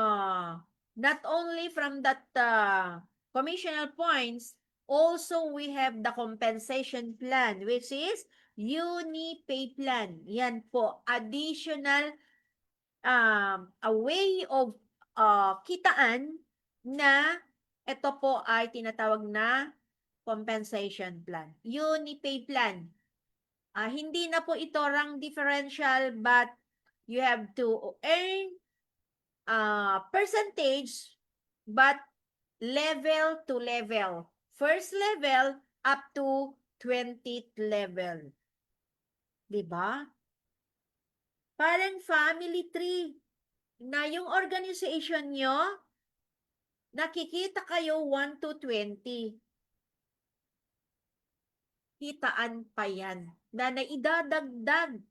not only from that commissional points, also we have the compensation plan, which is UniPay plan. Yan po, additional a way of kitaan na ito po ay tinatawag na compensation plan. UniPay plan. Hindi na po ito rank differential but you have to earn percentage but level to level. First level up to 20th level. Diba? Parang family tree na yung organization nyo, nakikita kayo 1 to 20. Kitaan pa yan na naidadagdag.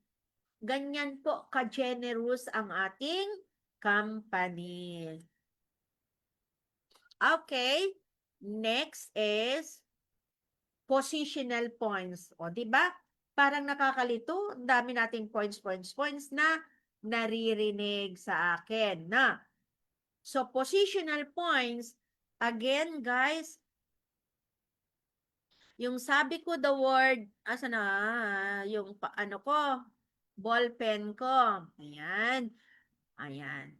Ganyan po ka-generous ang ating company. Okay. Next is positional points. O, di ba? Parang nakakalito. Ang dami nating points na naririnig sa akin na. So, positional points, again, guys, yung sabi ko the word, asa na, yung ano ko, ball pen ko. Ayan. Ayan.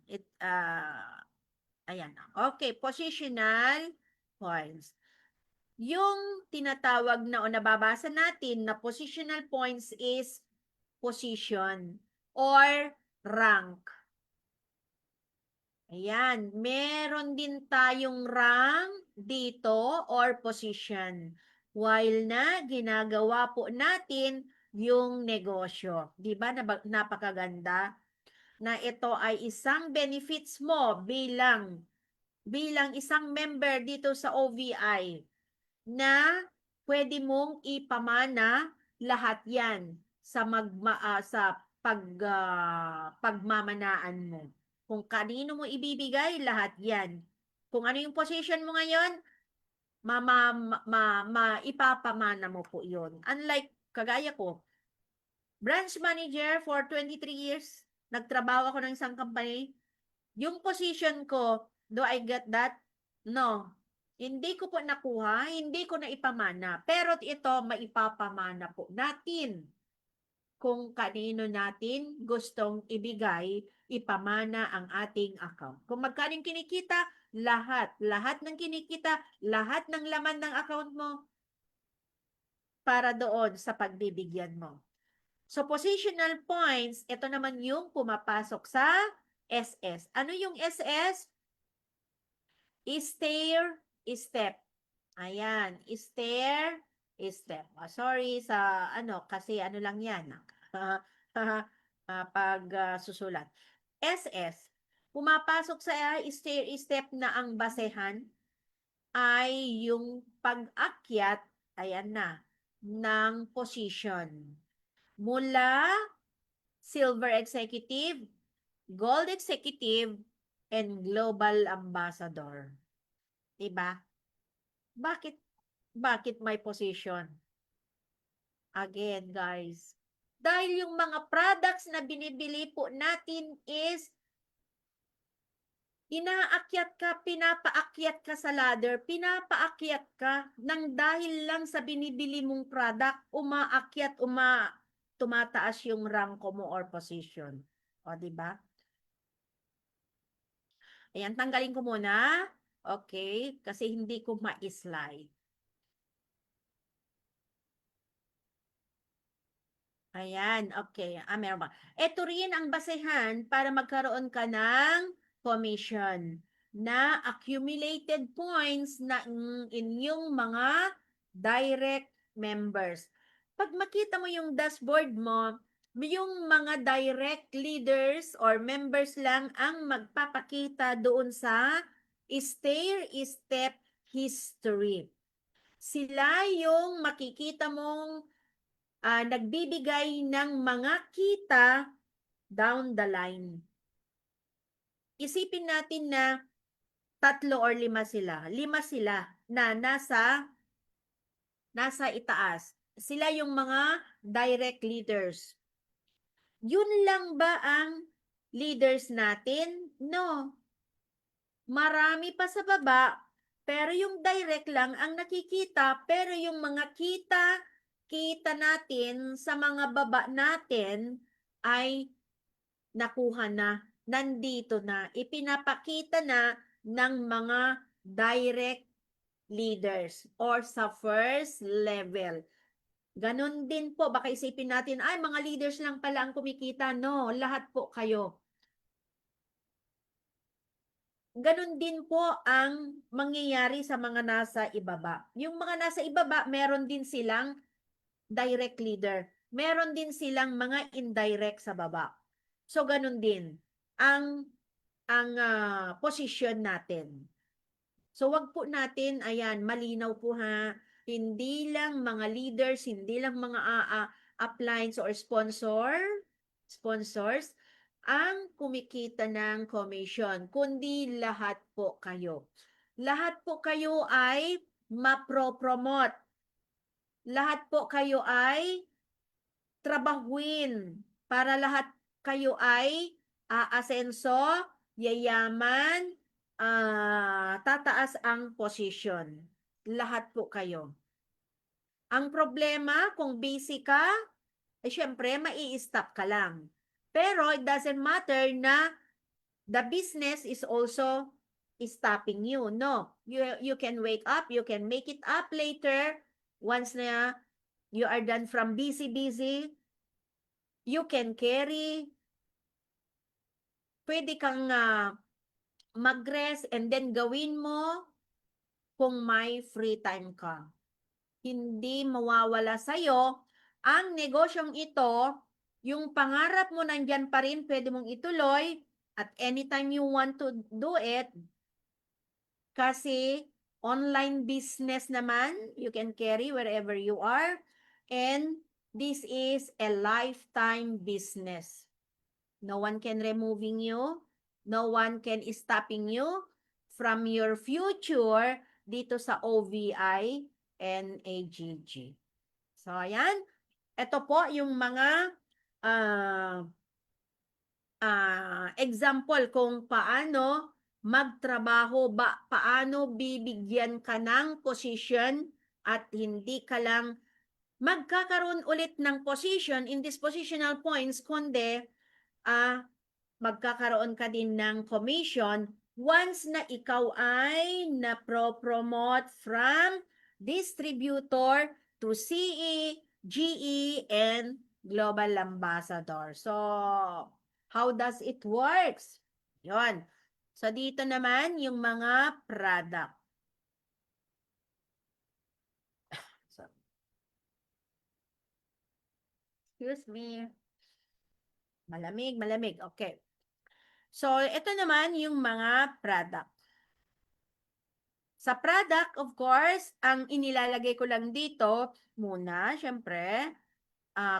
Ayan. Okay, positional points. Yung tinatawag na o nababasa natin na positional points is position or rank. Ayan, meron din tayong rank dito or position. while na ginagawa po natin yung negosyo. Di ba? Napakaganda na ito ay isang benefits mo bilang isang member dito sa OVI na pwede mong ipamana lahat yan sa pagmamanaan mo. Kung kanino mo ibibigay, lahat yan. Kung ano yung position mo ngayon, ipapamana mo po yun. Unlike, kagaya ko, branch manager for 23 years, nagtrabaho ako ng isang company, yung position ko, do I get that? No. Hindi ko po nakuha, hindi ko na ipamana. Pero ito, maipapamana po natin kung kanino natin gustong ibigay, ipamana ang ating account. Kung magkano yung kinikita, lahat ng kinikita, lahat ng laman ng account mo, para doon sa pagbibigyan mo. So, positional points, ito naman yung pumapasok sa SS. Ano yung SS? Stair, step. Ayan, stair, step. Sorry sa kasi lang yan. Susulat. SS, pumapasok sa stair, step na ang basehan ay yung pag-akyat, ayan na, ng position. Mula silver executive, gold executive, and global ambassador. Diba? Bakit may position? Again, guys. Dahil yung mga products na binibili po natin is inaakyat ka, pinapaakyat ka sa ladder, pinapaakyat ka nang dahil lang sa binibili mong product, tumataas yung ranko mo or position. O, diba? Ayan, tanggalin ko muna. Okay, kasi hindi ko ma-slide. Ayan, okay. Meron ba? Ito rin ang basehan para magkaroon ka ng commission na accumulated points na inyong mga direct members. Pag makita mo yung dashboard mo, yung mga direct leaders or members lang ang magpapakita doon sa stair-step history. Sila yung makikita mong nagbibigay ng mga kita down the line. Isipin natin na 3 or 5 sila. 5 sila na nasa itaas. Sila yung mga direct leaders. Yun lang ba ang leaders natin? No. Marami pa sa baba, pero yung direct lang ang nakikita, pero yung mga kita natin sa mga baba natin ay nakuha na, nandito na, ipinapakita na ng mga direct leaders or sa first level. Ganon din po, baka isipin natin, ay mga leaders lang pala ang kumikita. No, lahat po kayo. Ganon din po ang mangyayari sa mga nasa ibaba. Yung mga nasa ibaba, meron din silang direct leader. Meron din silang mga indirect sa baba. So, ganon din ang posisyon natin. So, wag po natin, ayan, malinaw po ha, hindi lang mga leaders, hindi lang mga uplines or sponsors, ang kumikita ng commission, kundi lahat po kayo. Lahat po kayo ay mapro-promote. Lahat po kayo ay trabahuin para lahat kayo ay aasenso, yayaman, tataas ang posisyon. Lahat po kayo. Ang problema, kung busy ka, syempre, mai-stop ka lang. Pero it doesn't matter na the business is also stopping you. No, you can wake up, you can make it up later. Once na you are done from busy, you can carry. Pwede kang mag-rest and then gawin mo kung may free time ka. hindi mawawala sa'yo. Ang negosyong ito, yung pangarap mo nandyan pa rin, pwede mong ituloy at anytime you want to do it, kasi online business naman, you can carry wherever you are, and this is a lifetime business. No one can removing you, no one can stopping you from your future dito sa OVI and AGG. So, ayan. Ito po yung mga uh, example kung paano magtrabaho, paano bibigyan ka ng position at hindi ka lang magkakaroon ulit ng position in this positional points, kundi magkakaroon ka din ng commission once na ikaw ay na-promote from distributor to CE, GE, and global ambassador. So, how does it works? Yon. So, dito naman yung mga product. So, excuse me. Malamig, malamig. Okay. So, ito naman yung mga product. Sa product, of course, ang inilalagay ko lang dito muna, syempre,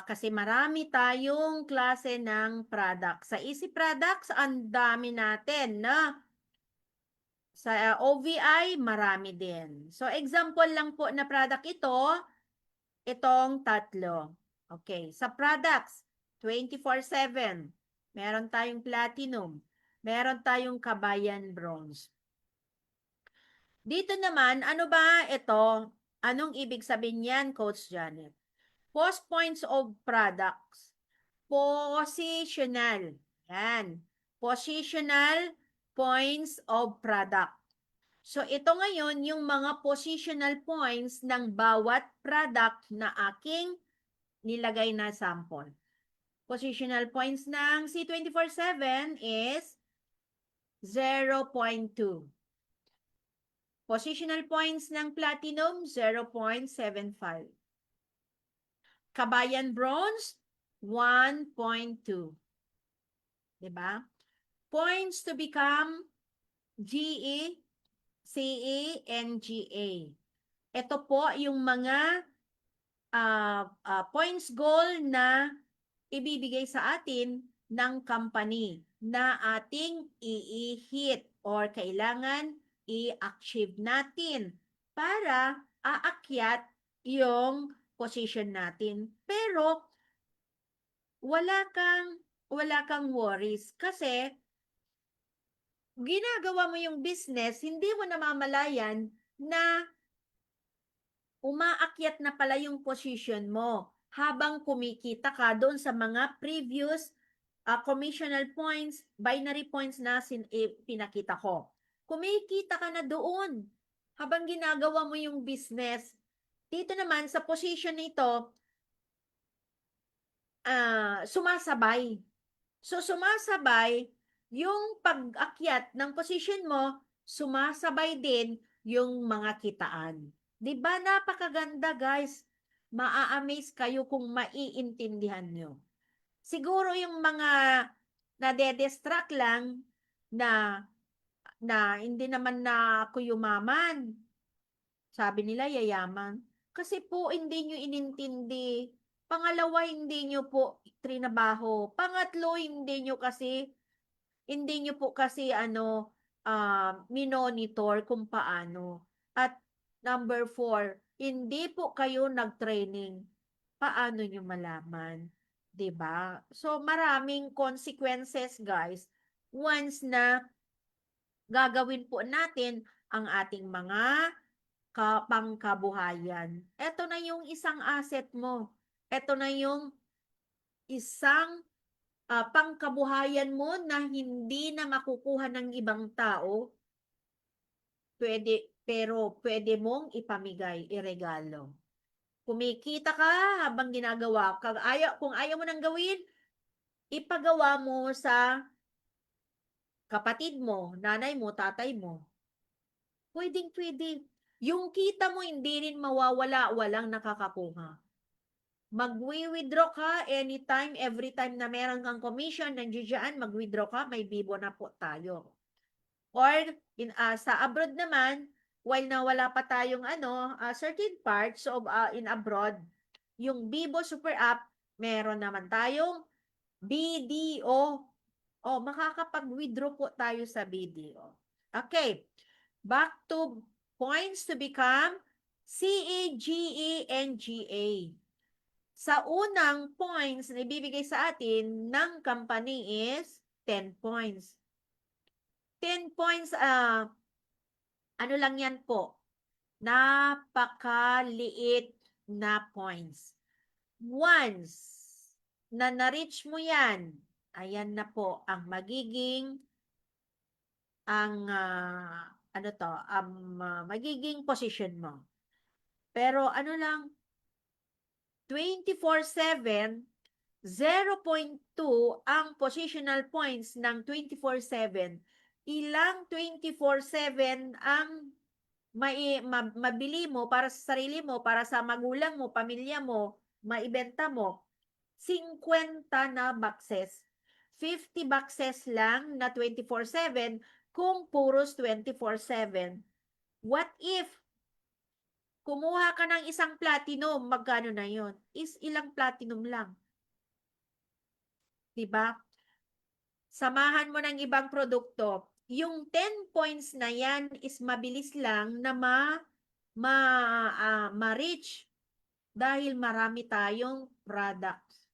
kasi marami tayong klase ng product. Sa Easy Products, ang dami natin, na sa OVI, marami din. So, example lang po na product ito, itong tatlo. Okay, sa products, 24/7, meron tayong platinum, meron tayong kabayan bronze. Dito naman, ano ba ito? Anong ibig sabihin yan, Coach Janet? Post points of products. Positional. Yan. Positional points of product. So, ito ngayon, yung mga positional points ng bawat product na aking nilagay na sample. Positional points ng C24/7 is 0.2. Positional points ng platinum, 0.75. Kabayan bronze, 1.2. Diba? Points to become GE, CE, and GA. Ito po yung mga points goal na ibibigay sa atin ng company na ating i-hit or kailangan i-achieve natin para aakyat yung position natin. Pero wala kang worries kasi ginagawa mo yung business, hindi mo namamalayan na umaakyat na pala yung position mo habang kumikita ka doon sa mga previous commissional points, binary points na pinakita ko. Kumikita ka na doon habang ginagawa mo yung business. Dito naman sa position nito, sumasabay. So, sumasabay yung pag-akyat ng position mo, sumasabay din yung mga kitaan. Diba? Napakaganda, guys. Maa-amaze kayo kung maiintindihan nyo. Siguro yung mga nade-distract lang na hindi naman na ako yumaman. Sabi nila yayaman. Kasi po hindi nyo inintindi. Pangalawa, hindi nyo po trinabaho. Pangatlo, hindi nyo po kasi minonitor kung paano. At number 4, hindi po kayo nag-training. Paano nyo malaman? 'Di ba? So, maraming consequences, guys, once na gagawin po natin ang ating mga pangkabuhayan. Ito na yung isang asset mo. Ito na yung isang pangkabuhayan mo na hindi na makukuha ng ibang tao. Pero pwede mong ipamigay, iregalo. Kumikita ka habang ginagawa. Kung ayaw mo nang gawin, ipagawa mo sa kapatid mo, nanay mo, tatay mo. Pwedeng-pwede. Yung kita mo hindi rin mawawala, walang nakakakuha. Magwi-withdraw ka anytime, every time na meron kang commission, nandiyan dyan, mag-withdraw ka, may bibo na po tayo. Or sa abroad naman, while na wala pa tayong certain parts of in abroad, yung Bibo Super App, meron naman tayong BDO. O, makakapag-withdraw po tayo sa BDO. Okay, back to points to become CAGE and GA. Sa unang points na ibibigay sa atin ng company is 10 points. 10 points, ano lang yan po, napakaliit na points. Once na na-reach mo yan, ayan na po ang magiging magiging position mo. Pero ano lang, 24/7, 0.2 ang positional points ng 24/7. Ilang 24/7 ang mabili mo para sa sarili mo, para sa magulang mo, pamilya mo, maibenta mo? 50 na boxes. 50 boxes lang na 24/7 kung puros 24/7. What if kumuha ka ng isang platinum, magkano na yon? Is ilang platinum lang. Diba? Samahan mo ng ibang produkto. Yung 10 points na yan is mabilis lang na ma-reach dahil marami tayong products.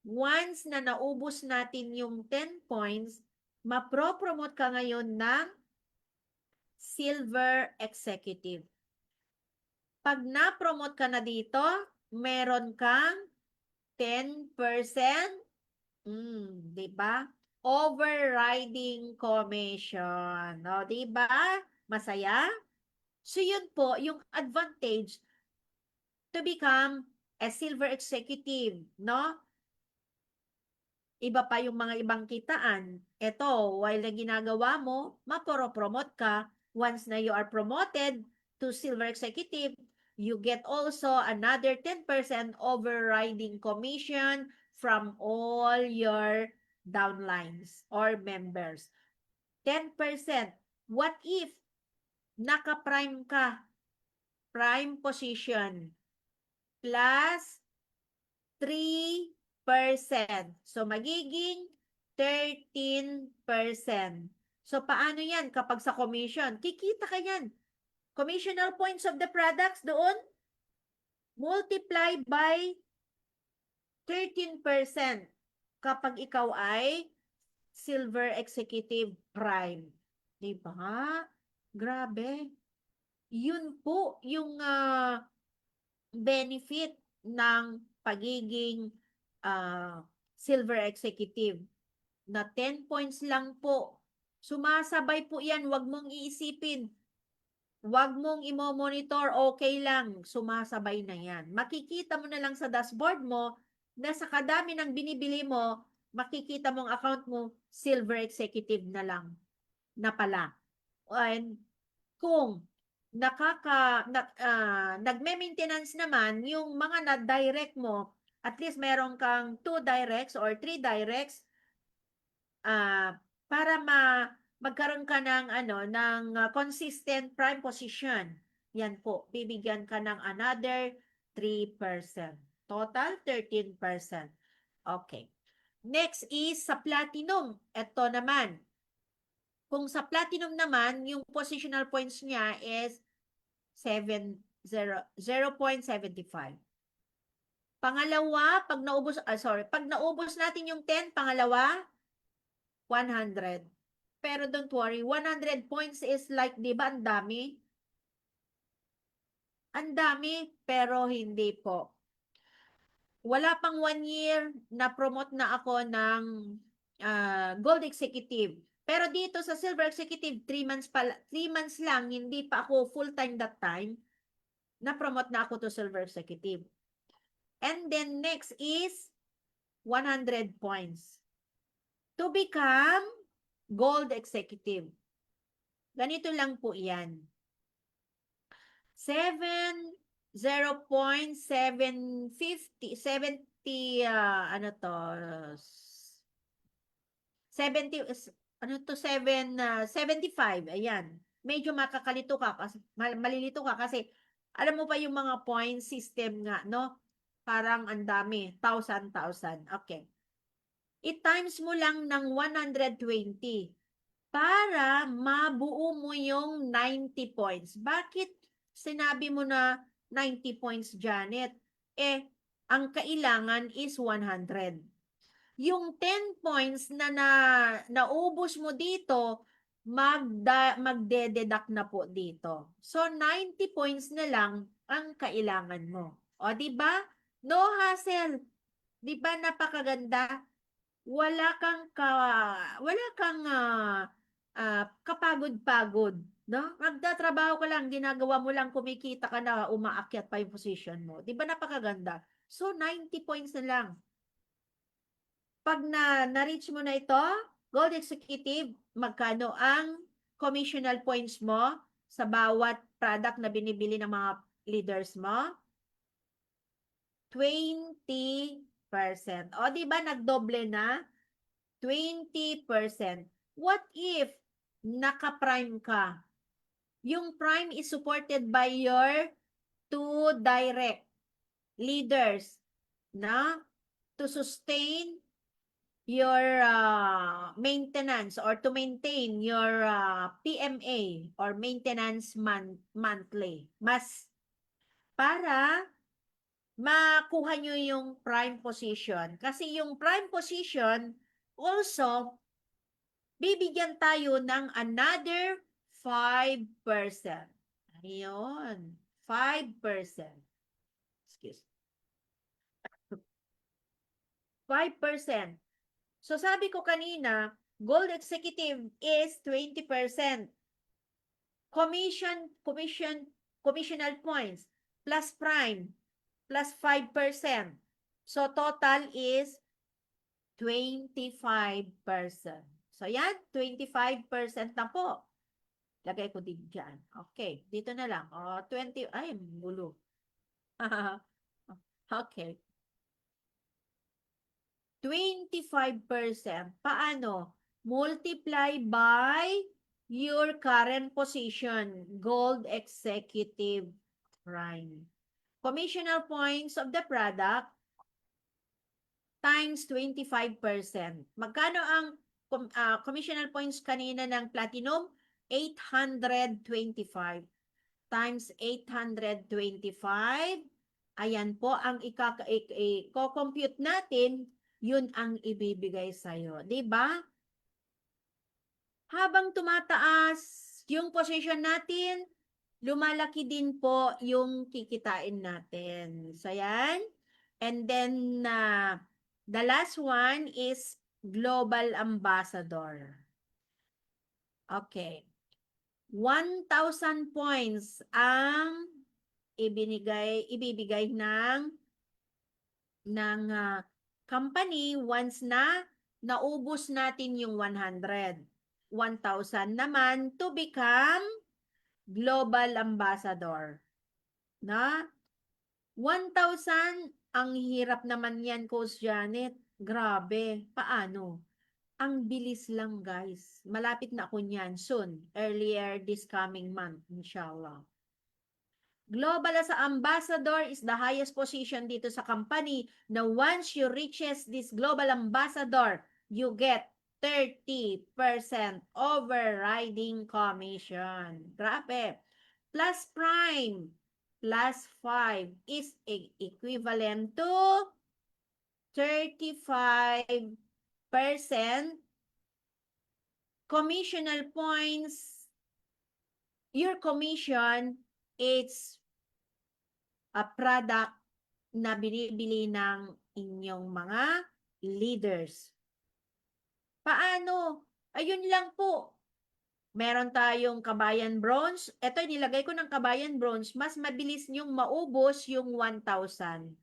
Once na naubos natin yung 10 points, mapro-promote ka ngayon ng Silver Executive. Pag na-promote ka na dito, meron kang 10%, di ba? Overriding commission. O, di ba? Masaya? So, yun po, yung advantage to become a silver executive, no? Iba pa yung mga ibang kitaan. Ito, while na ginagawa mo, maporo-promote ka. Once na you are promoted to silver executive, you get also another 10% overriding commission from all your downlines or members. 10%. What if naka-prime ka? Prime position plus 3%. So, magiging 13%. So, paano yan kapag sa commission? Kikita ka yan. Commissional points of the products doon, multiply by 13% kapag ikaw ay Silver Executive Prime. Diba? Grabe. Yun po yung benefit ng pagiging Silver Executive. Na 10 points lang po. Sumasabay po yan. Huwag mong iisipin. Huwag mong imo-monitor, okay lang, sumasabay na yan. Makikita mo na lang sa dashboard mo na sa kadami ng binibili mo, makikita mong account mo, Silver Executive na lang na pala. And kung nagme-maintenance naman yung mga na-direct mo, at least meron kang 2 directs or 3 directs para magkaroon ka ng consistent prime position. Yan po, bibigyan ka ng another 3%. Total 13%. Okay. Next is sa platinum. Ito naman. Kung sa platinum naman, yung positional points niya is 0.75. Pangalawa, pag naubos natin yung 10, pangalawa, 100. Pero don't worry, 100 points is like, di ba, ang dami? Ang dami, pero hindi po. Wala pang 1 year, na-promote na ako ng Gold Executive. Pero dito sa Silver Executive, 3 months lang, hindi pa ako full-time that time, na-promote na ako to Silver Executive. And then next is 100 points. To become Gold Executive. Ganito lang po yan. 0.750, 70, ano to, 70, ano to, 75, ayan. Medyo makakalito ka, kasi, malilito ka kasi, alam mo pa yung mga point system nga, no? Parang ang dami, 1,000. Okay. I-times mo lang ng 120 para mabuo mo yung 90 points. Bakit sinabi mo na 90 points, Janet? Ang kailangan is 100. Yung 10 points na naubos mo dito, magde-deduct na po dito. So, 90 points na lang ang kailangan mo. O, di ba? No hassle. Di ba napakaganda? Wala kang kapagod-pagod, no? Magtatrabaho ka lang, ginagawa mo lang, kumikita ka na, umaakyat pa yung position mo. Di ba napakaganda? So, 90 points na lang. Pag na-reach mo na ito, Gold Executive, magkano ang commissional points mo sa bawat product na binibili ng mga leaders mo? 20%. O, di ba nagdoble na? 20%. What if naka-prime ka? Yung prime is supported by your two direct leaders na to sustain your maintenance or to maintain your PMA or maintenance monthly. Mas para makuha nyo yung prime position. Kasi yung prime position also bibigyan tayo ng another 5%. Ayun, 5%. Excuse. 5%. So sabi ko kanina, Gold Executive is 20%. Commissional points plus prime plus 5%. So total is 25%. So yan, 25% na po. Lagay ko din dyan. Okay, dito na lang. 20, ay, gulo. Okay. 25%. Paano? Multiply by your current position, Gold Executive Prime. Commissional points of the product times 25%. Magkano ang commissional points kanina ng Platinum? 825 times 825. Ayan po ang i-compute natin, yun ang ibibigay sa'yo. Diba? Habang tumataas yung position natin, lumalaki din po yung kikitain natin. So, yan. And then, the last one is Global Ambassador. Okay. 1,000 points ang ibibigay ng company once na naubos natin yung 100. 1,000 naman to become Global Ambassador. Na? 1,000, ang hirap naman yan, Coach Janet. Grabe. Paano? Ang bilis lang, guys. Malapit na ako niyan soon. Earlier this coming month, inshallah. Global as ambassador is the highest position dito sa company na once you reaches this global ambassador, you get 30% overriding commission. Grabe. Plus prime, plus 5 is equivalent to 35% commissional points. Your commission, it's a product na binibili ng inyong mga leaders. Paano? Ayun lang po. Meron tayong Kabayan Bronze. Ito, nilagay ko ng Kabayan Bronze. Mas mabilis nyong maubos yung 1,000.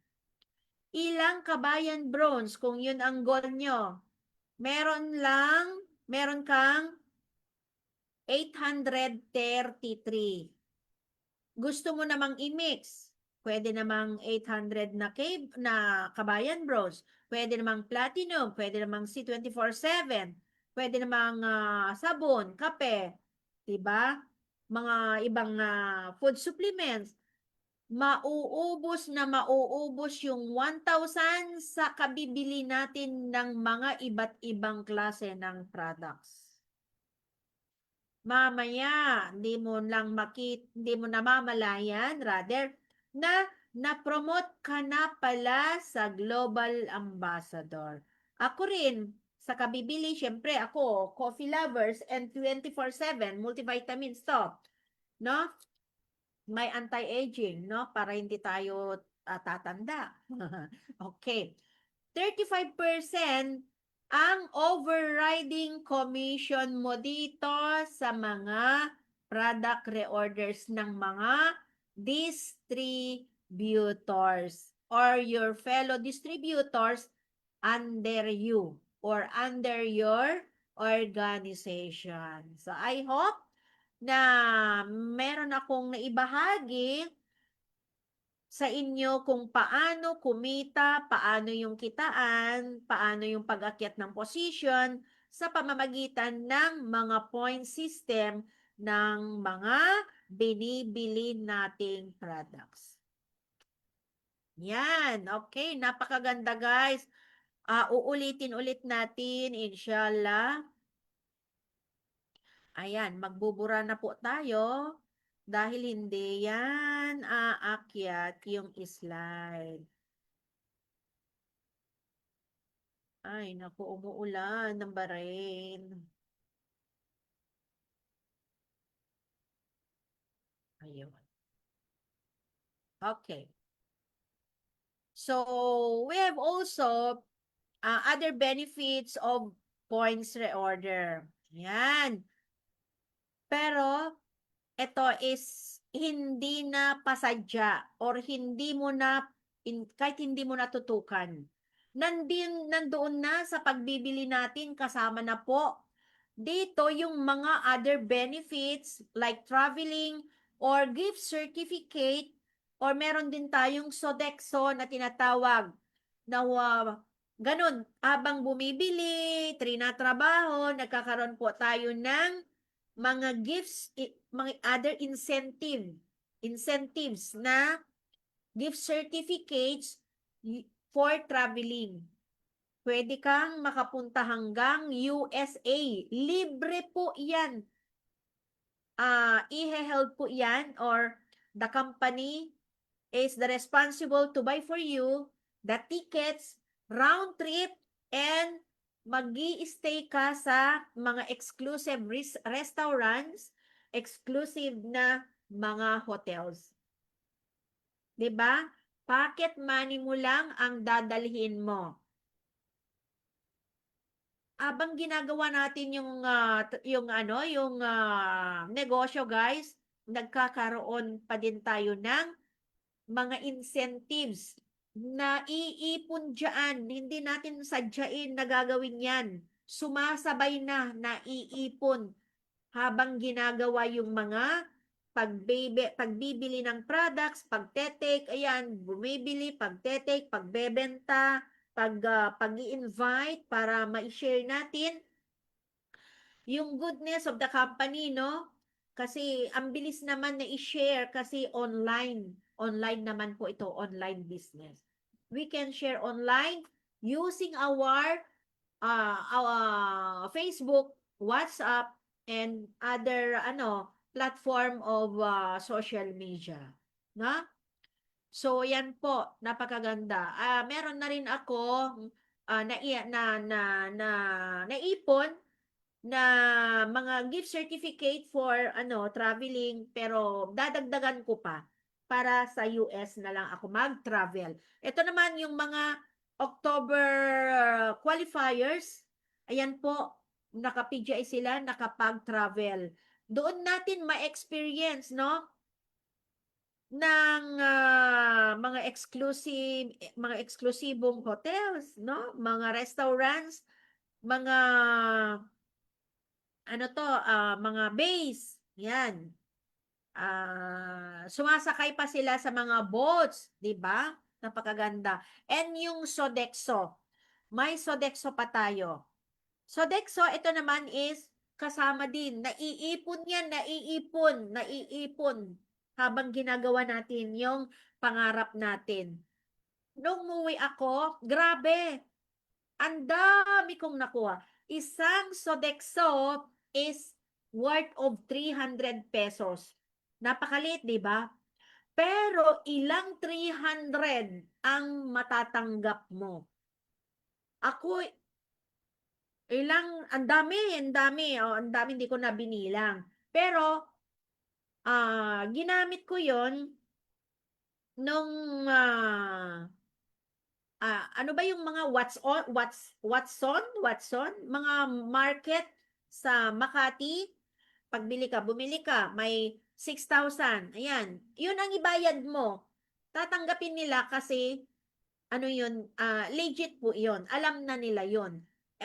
Ilang Kabayan Bronze kung yun ang goal nyo? Meron kang 833. gusto mo namang i-mix, pwede namang 800 na Kabayan Bros, pwede namang Platinum, pwede namang C24/7, pwede namang sabon, kape, 'di ba? Mga ibang food supplements. Mauubos na mauubos yung 1,000 sa kabibili natin ng mga iba't ibang klase ng products. Mamaya, hindi mo namamalayan, rather, na na-promote ka na pala sa Global Ambassador. Ako rin, sa kabibili, syempre ako, coffee lovers and 24/7 multivitamins to, no? May anti-aging, no? Para hindi tayo tatanda. Okay. 35% ang overriding commission mo dito sa mga product reorders ng mga distributors or your fellow distributors under you or under your organization. So I hope na meron akong naibahagi sa inyo kung paano kumita, paano yung kitaan, paano yung pag-akyat ng position sa pamamagitan ng mga point system ng mga binibili nating products. Yan, okay, napakaganda guys. Uulitin ulit natin, inshallah. Ayan, magbubura na po tayo dahil hindi yan aakyat yung slide. Ay, naku, umuulan ng Bahrain. Ayun. Okay. So, we have also other benefits of points reorder. Yan. Pero, ito is hindi na pasadya or hindi mo na, kahit hindi mo natutukan. Nandoon na sa pagbibili natin, kasama na po dito yung mga other benefits like traveling or gift certificate or meron din tayong Sodexo na tinatawag na ganun, habang bumibili, trinatrabaho, nagkakaroon po tayo ng mga gifts, mga other incentives na gift certificates for traveling. Pwede kang makapunta hanggang USA. Libre po yan. I-held po yan or the company is the responsible to buy for you the tickets, round trip, and mag-i-stay ka sa mga exclusive restaurants, exclusive na mga hotels. 'Di ba? Pocket money mo lang ang dadalhin mo. Habang ginagawa natin yung negosyo guys, nagkakaroon pa din tayo ng mga incentives na iipon diyan. Hindi natin sadyain na gagawin yan. Sumasabay na iipon habang ginagawa yung mga pagbibili ng products, pagtetake, ayan, bumibili, pagtetake, pagbebenta, pag-i-invite para ma-share natin yung goodness of the company, no? Kasi ang bilis naman na i-share kasi online. Online naman po ito, online business. We can share online using our Facebook, WhatsApp, and other platform of social media. Na? So, yan po, napakaganda. Meron na rin ako naipon na mga gift certificate for traveling, pero dadagdagan ko pa para sa US na lang ako mag-travel. Ito naman yung mga October qualifiers. Ayan po, naka-PGI sila, nakapag-travel. Doon natin ma-experience, no? Ng mga eksklusibong hotels, no? Mga restaurants, mga mga base. Yan. sumasakay pa sila sa mga boats, 'di ba? Napakaganda. And yung Sodexo, may Sodexo pa tayo. Sodexo, ito naman is kasama din. Naiipon yan, naiipon habang ginagawa natin yung pangarap natin. Nung umuwi ako, grabe, ang dami kong nakuha. Isang Sodexo is worth of 300 pesos. Napakaliit, di ba? Pero ilang 300 ang matatanggap mo. Ako, ang dami, oh, ang dami, hindi ko na binilang. Pero, ginamit ko yon nung, ano ba yung mga Watson, mga market sa Makati, bumili ka, may 6,000, ayan, yun ang ibayad mo. Tatanggapin nila kasi, ano yun, legit po yun, alam na nila yun.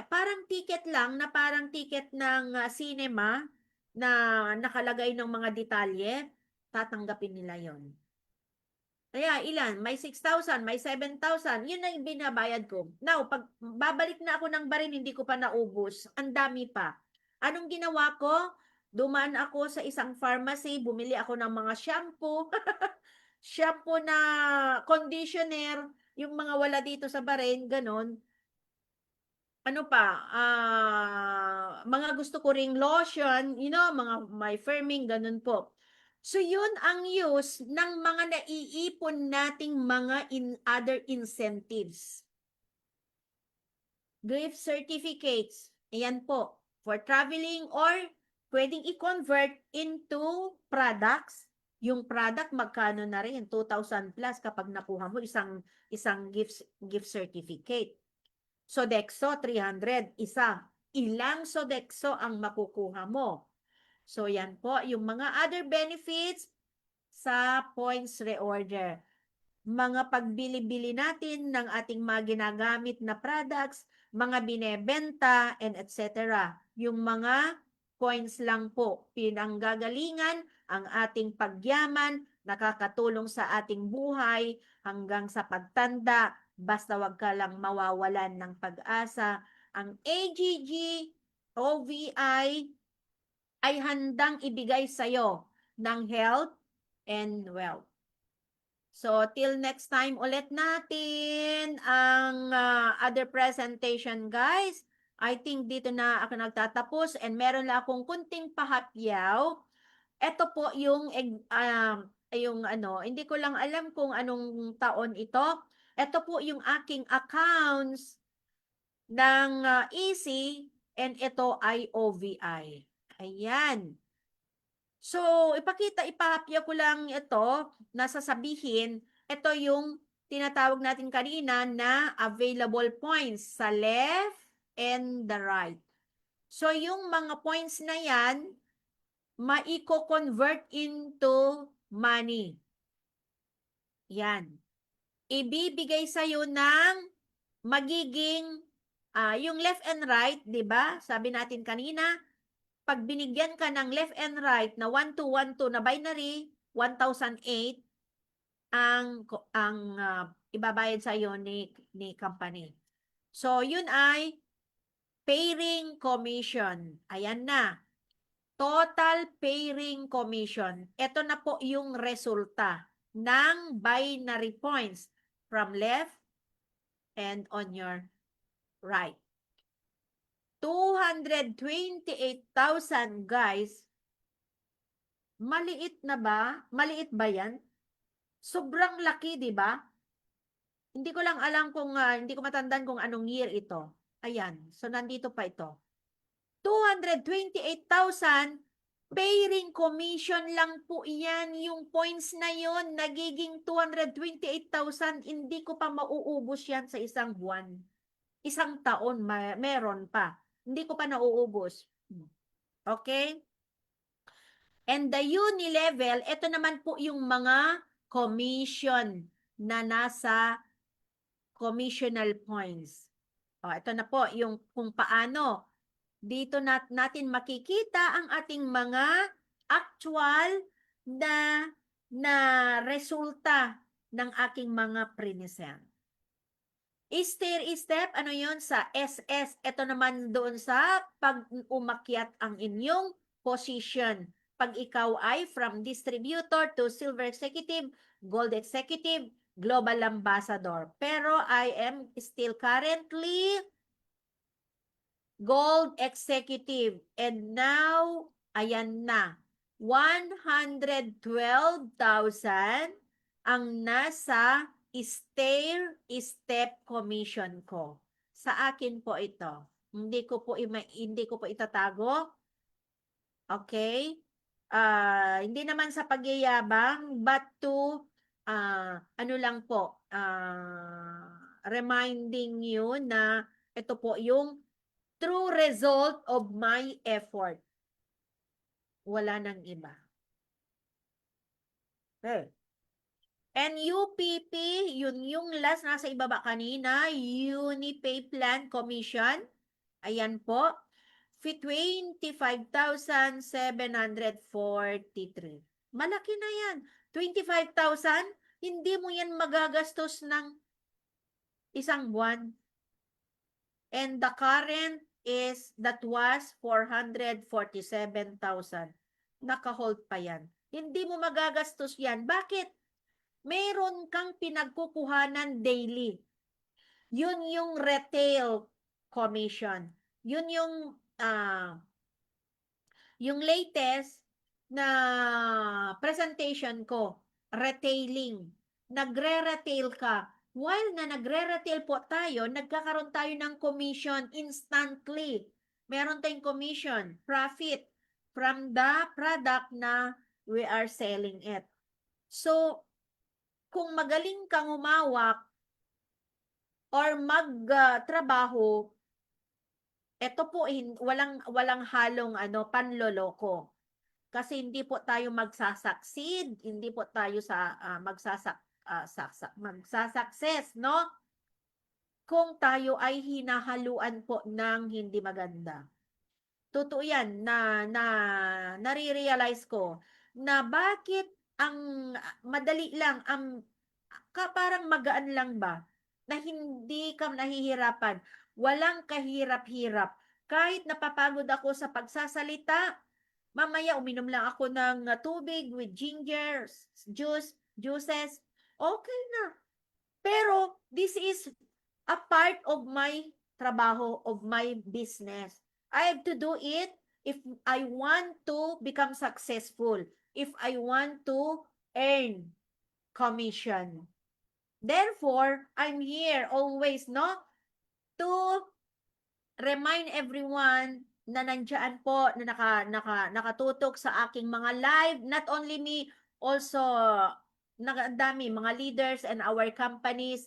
Parang ticket lang, na parang ticket ng cinema, na nakalagay ng mga detalye, tatanggapin nila yon. Kaya ilan? May 6,000, may 7,000. Yun na yung binabayad ko. Now, pag babalik na ako ng Barin, hindi ko pa naubos. Ang dami pa. Anong ginawa ko? Dumaan ako sa isang pharmacy, bumili ako ng mga shampoo, shampoo na conditioner, yung mga wala dito sa Bahrain, ganon. Ano pa, mga gusto ko ring lotion, mga may firming, ganun po. So, yun ang use ng mga naiipon nating mga other incentives. Gift certificates, ayan po, for traveling or pwedeng i-convert into products. Yung product, magkano na rin? 2,000 plus kapag nakuha mo isang gift certificate. Sodexo, 300, isa. Ilang Sodexo ang makukuha mo? So, yan po, yung mga other benefits sa points reorder. Mga pagbili-bili natin ng ating mga ginagamit na products, mga binebenta, and etc. Yung mga points lang po, pinanggagalingan ang ating pagyaman, nakakatulong sa ating buhay hanggang sa pagtanda, basta wag ka lang mawawalan ng pag-asa. Ang AGG, OVI, ay handang ibigay sa'yo ng health and wealth. So, till next time ulit natin ang other presentation, guys. I think dito na ako nagtatapos and meron lang akong kunting pahapyaw. Ito po yung hindi ko lang alam kung anong taon ito. Ito po yung aking accounts ng Easy and ito ay OVI. Ayan. So, ipahapya ko lang ito, nasasabihin, ito yung tinatawag natin kanina na available points sa left and the right. So, yung mga points na yan, maiko-convert into money. Yan. Ibibigay sa'yo ng magiging, yung left and right, di ba? Sabi natin kanina, pag binigyan ka ng left and right na 1212 na binary, 1,008 ang ibabayad sa iyo ni company. So, yun ay pairing commission. Ayan na. Total pairing commission. Ito na po yung resulta ng binary points from left and on your right. 228,000, guys. Maliit na ba? Maliit ba yan? Sobrang laki, di ba? Hindi ko lang alam kung, hindi ko matandaan kung anong year ito. Ayan. So, nandito pa ito. 228,000 pairing commission lang po yan. Yung points na yon nagiging 228,000. Hindi ko pa mauubos yan sa isang buwan. Isang taon, meron pa. Hindi ko pa nauubos. Okay? And the uni-level, ito naman po yung mga commission na nasa commissional points. Ito na po yung kung paano. Dito natin makikita ang ating mga actual na resulta ng aking mga prinisend. Step, ano yun? Sa SS. Ito naman doon sa pag umakyat ang inyong position. Pag ikaw ay from distributor to silver executive, gold executive, global ambassador. Pero I am still currently gold executive. And now, ayan na. 112,000 ang nasa step commission ko. Sa akin po ito. Hindi ko po itatago. Okay? Hindi naman sa pagyayabang, but to ano lang po, reminding you na ito po yung true result of my effort. Wala nang iba. Okay. And UPP, yun yung last nasa ibaba kanina, Unipay Plan Commission. Ayan po. 25,743. Malaki na yan. 25,000, hindi mo yan magagastos ng isang buwan. And the current is, that was 447,000. Naka-hold pa yan. Hindi mo magagastos yan. Bakit? Meron kang pinagkukuhanan daily. Yun yung retail commission. Yun yung latest na presentation ko, retailing. Nagre-retail ka. While na nagre-retail po tayo, nagkakaroon tayo ng commission instantly. Meron tayong commission, profit from the product na we are selling it. So, kung magaling kang humawak or magtrabaho, ito po walang halong panloloko. Kasi hindi po tayo magsasucceed, hindi po tayo magsasucess, no? Kung tayo ay hinahaluan po ng hindi maganda. Totoo yan nare-realize ko na bakit ang madali lang, parang magaan lang ba, na hindi ka nahihirapan, walang kahirap-hirap. Kahit napapagod ako sa pagsasalita, mamaya uminom lang ako ng tubig with ginger, juices, okay na. Pero this is a part of my trabaho, of my business. I have to do it if I want to become successful, if I want to earn commission. Therefore, I'm here always, no? To remind everyone na nandiyan po, na nakatutok sa aking mga live. Not only me, also, dami, mga leaders and our companies,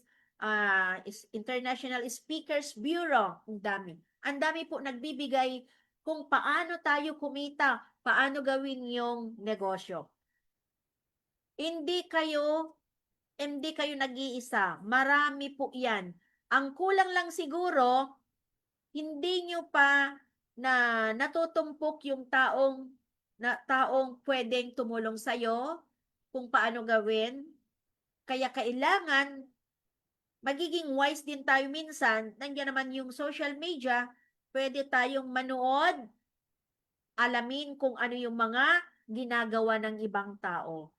International Speakers Bureau, ang dami. Ang dami po nagbibigay kung paano tayo kumita, paano gawin yung negosyo. Hindi kayo nag-iisa. Marami po yan. Ang kulang lang siguro, hindi nyo pa na natutumpok yung taong pwedeng tumulong sa'yo kung paano gawin. Kaya kailangan magiging wise din tayo minsan. Nandiyan naman yung social media, pwede tayong manood, alamin kung ano yung mga ginagawa ng ibang tao.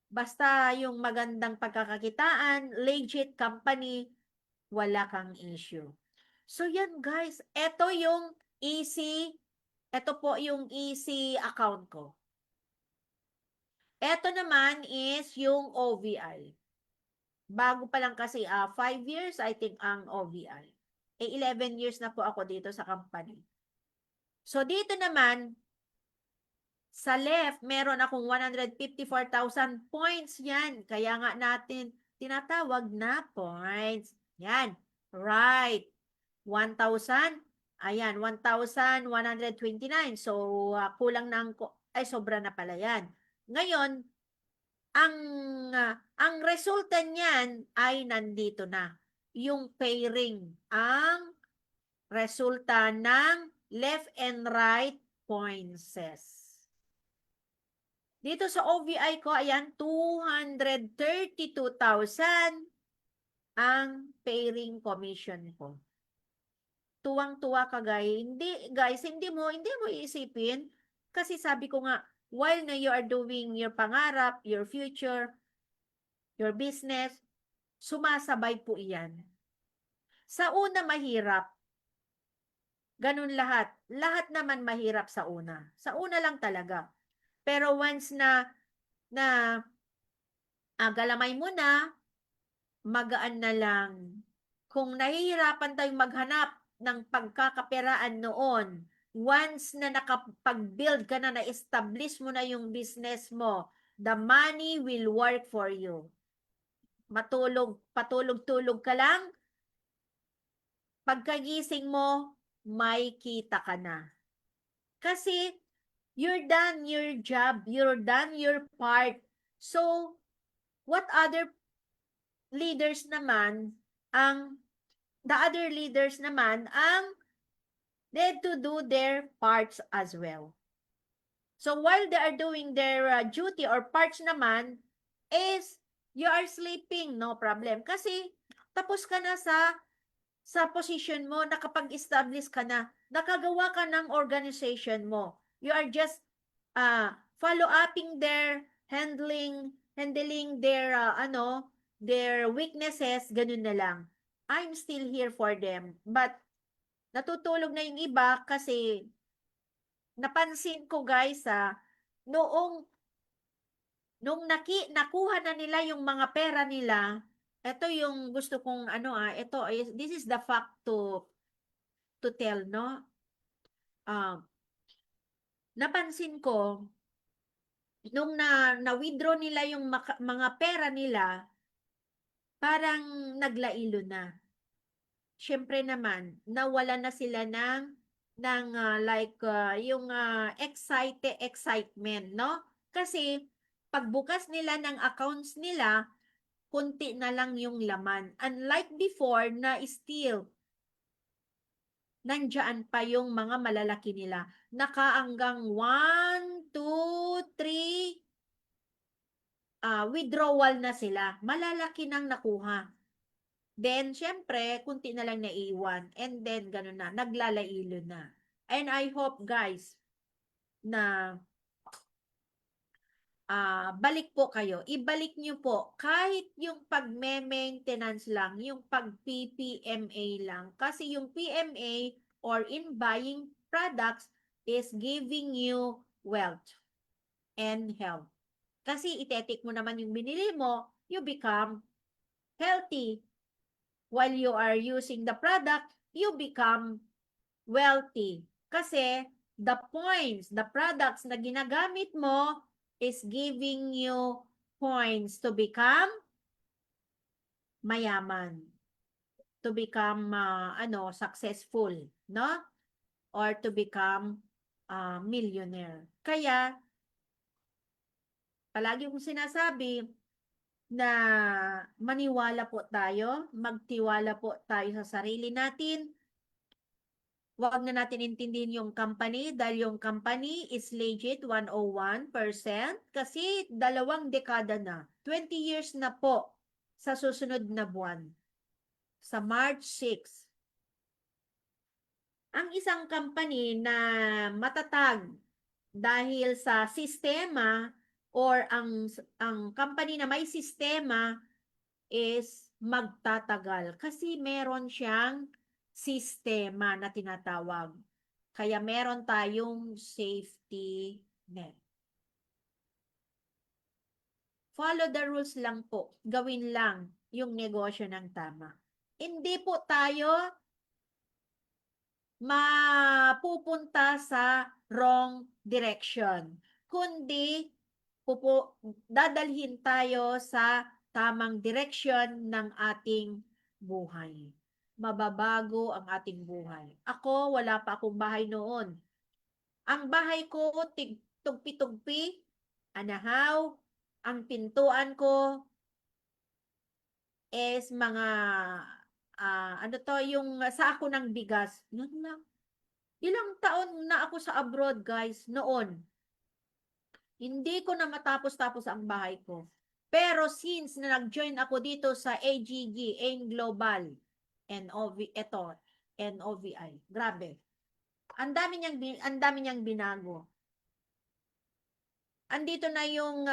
Basta yung magandang pagkakakitaan, legit company, wala kang issue. So yan guys, ito po yung easy account ko. Ito naman is yung OVI. Bago pa lang kasi 5 years I think ang OVI. 11 years na po ako dito sa company. So dito naman, sa left, meron akong 154,000 points yan. Kaya nga natin tinatawag na points. Yan. Right. 1,000. Ayan, 1,129. So, kulang na sobra na pala yan. Ngayon, ang resulta niyan ay nandito na. Yung pairing. Ang resulta ng left and right points. Dito sa OVI ko, ayan, 232,000 ang pairing commission ko. Tuwang-tuwa ka, guys, hindi mo iisipin. Kasi sabi ko nga, while na you are doing your pangarap, your future, your business, sumasabay po iyan. Sa una mahirap, ganun lahat. Lahat naman mahirap sa una. Sa una lang talaga. Pero once na galamay mo na, magaan na lang. Kung nahihirapan tayong maghanap ng pagkakaperaan noon, once na nakapag-build ka na, na-establish mo na yung business mo, the money will work for you. Patulog-tulog ka lang, pagkagising mo, may kita ka na. Kasi, you're done your job, you're done your part. So, what other leaders naman the other leaders naman need to do their parts as well. So while they are doing their duty or parts naman is you are sleeping, no problem. Kasi tapos ka na sa position mo, nakapag-establish ka na, nakagawa ka ng organization mo. You are just follow-upping their handling their their weaknesses, ganun na lang. I'm still here for them. But natutulog na yung iba kasi napansin ko, guys, noong nakuha na nila yung mga pera nila, ito yung gusto kong this is the fact to tell, no? Napansin ko nung na-withdraw nila yung mga pera nila, parang naglailo na. Siyempre naman, nawala na sila ng yung excitement, no? Kasi pagbukas nila ng accounts nila, kunti na lang yung laman. Unlike before na still nandiyan pa yung mga malalaki nila. Nakaanggang 1, 2, 3 withdrawal na sila. Malalaki nang nakuha. Then, syempre, kunti na lang naiiwan. And then, ganun na. Naglalailo na. And I hope, guys, na balik po kayo. Ibalik nyo po. Kahit yung pag-maintenance lang, yung pag-PPMA lang. Kasi yung PMA or in buying products is giving you wealth and health. Kasi itetik mo naman yung binili mo, you become healthy. While you are using the product, you become wealthy. Kasi the points, the products na ginagamit mo is giving you points to become mayaman, to become successful, no? Or to become millionaire. Kaya palagi kong sinasabi na maniwala po tayo, magtiwala po tayo sa sarili natin. Huwag na natin intindihin yung company dahil yung company is legit 101% kasi 2 dekada na. 20 years na po sa susunod na buwan. Sa March 6. Ang isang company na matatag dahil sa sistema or ang company na may sistema is magtatagal kasi meron siyang sistema na tinatawag. Kaya meron tayong safety net. Follow the rules lang po. Gawin lang yung negosyo ng tama. Hindi po tayo mapupunta sa wrong direction, kundi dadalhin tayo sa tamang direksyon ng ating buhay. Mababago ang ating buhay. Ako, wala pa akong bahay noon. Ang bahay ko, tugpi-tugpi, anahaw, ang pintuan ko is mga, yung sako ng bigas. Yun lang. Ilang taon na ako sa abroad, guys, noon. Hindi ko na matapos-tapos ang bahay ko. Pero since na nag-join ako dito sa AGG, AIM Global, NOVI, grabe. Ang dami niyang binago. Andito na yung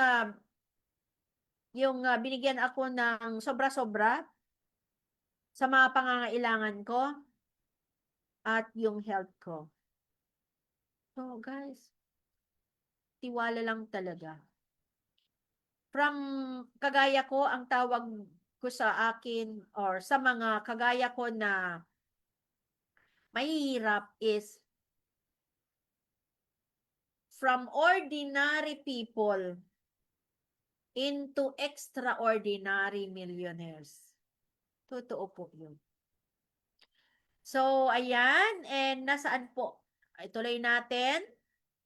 binigyan ako ng sobra-sobra sa mga pangangailangan ko at yung health ko. So guys, tiwala lang talaga. From kagaya ko, ang tawag ko sa akin or sa mga kagaya ko na mahihirap is from ordinary people into extraordinary millionaires. Totoo po yun. So, ayan. And nasaan po? Ituloy natin.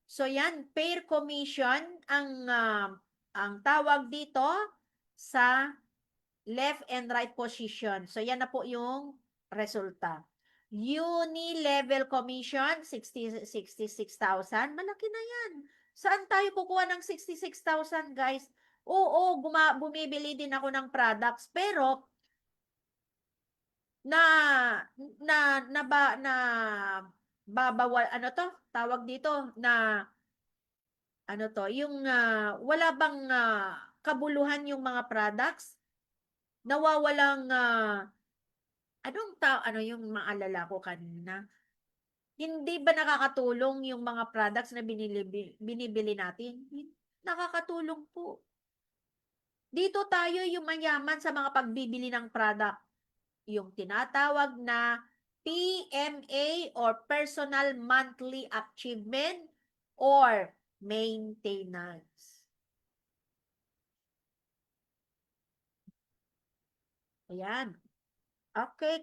So, yan. Pair commission ang tawag dito sa left and right position. So, yan na po yung resulta. Uni-level commission, 66,000. Malaki na yan. Saan tayo kukuha ng 66,000, guys? Oo, bumibili din ako ng products. Pero, na, na babawal, ano to? Tawag dito, na, ano to? Yung, wala bang kabuluhan yung mga products? Nawawalang, ano yung maalala ko kanina? Hindi ba nakakatulong yung mga products na binibili natin? Nakakatulong po. Dito tayo yung mayaman sa mga pagbibili ng product. Yung tinatawag na PMA or Personal Monthly Achievement or Maintenance. Ayan. Okay.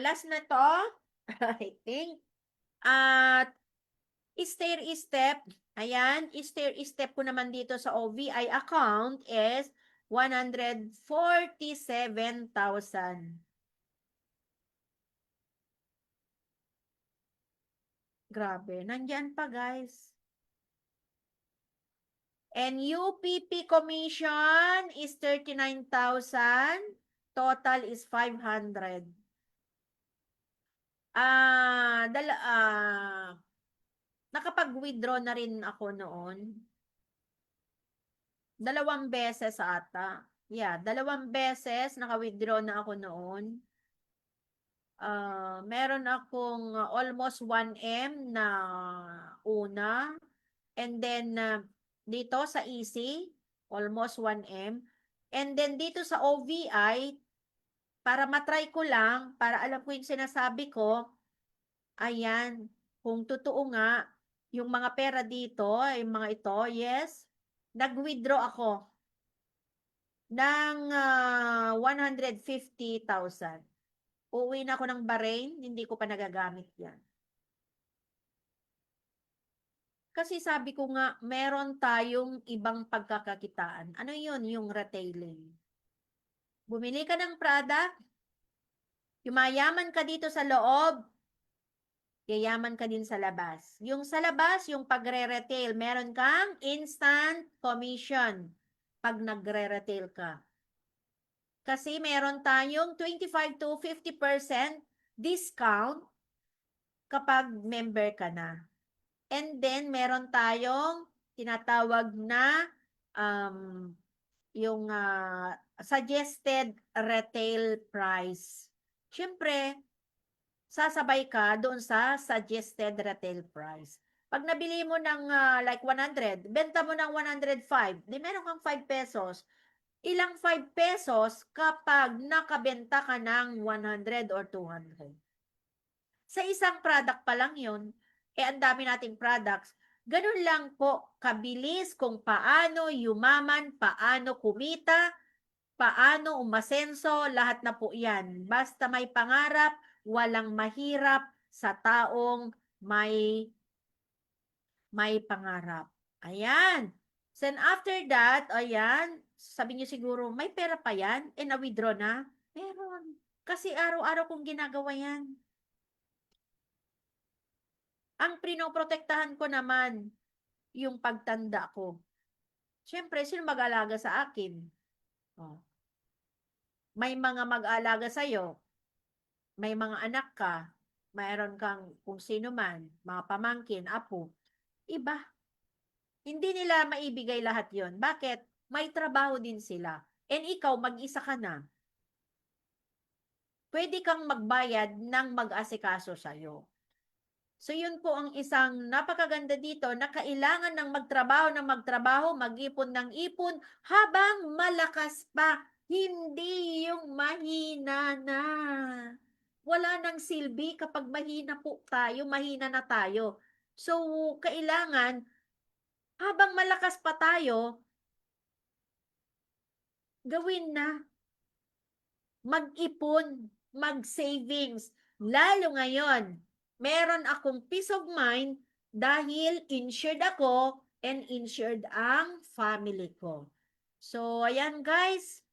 Last na to. I think. At stair-step. Ayan. Stair-step ko naman dito sa OVI account is 147,000. Grabe. Nandyan pa, guys. And UPP commission is 39,000. Total is 500. Nakapag-withdraw na rin ako noon. 2 beses ata. Yeah, 2 beses naka-withdraw na ako noon. Meron akong almost 1M na una. And then, dito sa EC, almost 1M. And then, dito sa OVI, para matry ko lang, para alam ko yung sinasabi ko, ayan, kung totoo nga, yung mga pera dito, yung mga ito, yes, nag-withdraw ako ng 150,000. Uuwi na ako ng Bahrain, hindi ko pa nagagamit yan. Kasi sabi ko nga, meron tayong ibang pagkakakitaan. Ano yun? Yung retailing. Bumili ka ng product, yumayaman ka dito sa loob, yayaman ka din sa labas. Yung sa labas, yung pagre-retail, meron kang instant commission pag nagre-retail ka. Kasi meron tayong 25 to 50% discount kapag member ka na. And then, meron tayong tinatawag na yung suggested retail price. Siyempre, sasabay ka doon sa suggested retail price. Pag nabili mo ng like 100, benta mo ng 105, di meron kang 5 pesos. Ilang 5 pesos kapag nakabenta ka ng 100 or 200. Sa isang product pa lang yun, ang dami nating products. Ganun lang po kabilis kung paano yumaman, paano kumita, paano umasenso, lahat na po yan. Basta may pangarap, walang mahirap sa taong may pangarap. Ayan. Then after that, ayan, sabi niyo siguro, may pera pa yan? Na-withdraw na? Meron. Kasi araw-araw kong ginagawa yan. Ang pinoprotektahan ko naman, yung pagtanda ko. Siyempre, sino mag-aalaga sa akin? Oh. May mga mag-aalaga sa'yo, may mga anak ka, mayroon kang kung sino man, mga pamangkin, apo, iba. Hindi nila maibigay lahat yon. Bakit? May trabaho din sila. And ikaw, mag-isa ka na. Pwede kang magbayad ng mag-asikaso sa'yo. So yun po ang isang napakaganda dito na kailangan ng magtrabaho, mag-ipon ng ipon habang malakas pa. Hindi yung mahina na. Wala nang silbi kapag mahina po tayo, mahina na tayo. So kailangan habang malakas pa tayo, gawin na. Mag-ipon, mag-savings. Lalo ngayon, meron akong peace of mind dahil insured ako and insured ang family ko. So, ayan guys.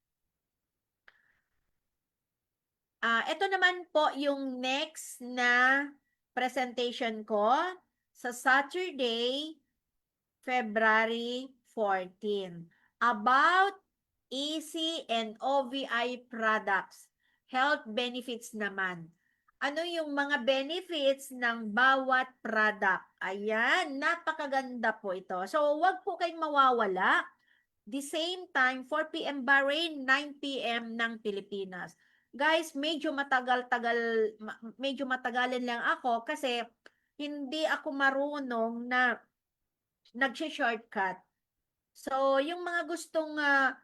Ito naman po yung next na presentation ko sa Saturday, February 14. About EC and OVI products. Health benefits naman. Ano yung mga benefits ng bawat product? Ayan, napakaganda po ito. So, wag po kayong mawawala. The same time, 4 p.m. Bahrain, 9 p.m. ng Pilipinas. Guys, medyo matagalan lang ako kasi hindi ako marunong na nag-shortcut. So, yung mga gustong uh,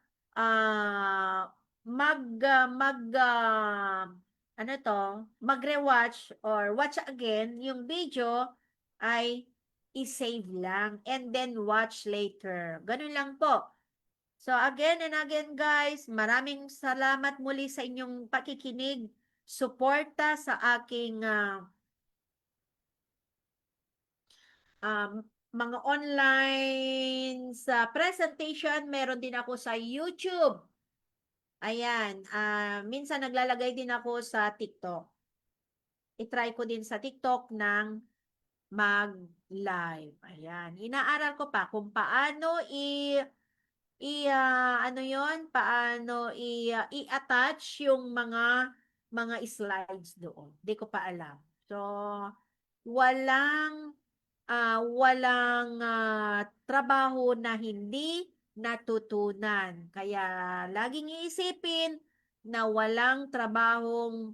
ano to, magre-watch or watch again yung video ay i-save lang and then watch later. Ganun lang po. So, again and again guys, maraming salamat muli sa inyong pakikinig, suporta sa aking mga online sa presentation. Meron din ako sa YouTube. Ayan, minsan naglalagay din ako sa TikTok. I-try ko din sa TikTok ng mag-live. Ayan, inaaral ko pa kung paano ano yon, paano i-attach yung mga slides doon. Hindi ko pa alam. So, walang trabaho na hindi natutunan. Kaya laging iisipin na walang trabahong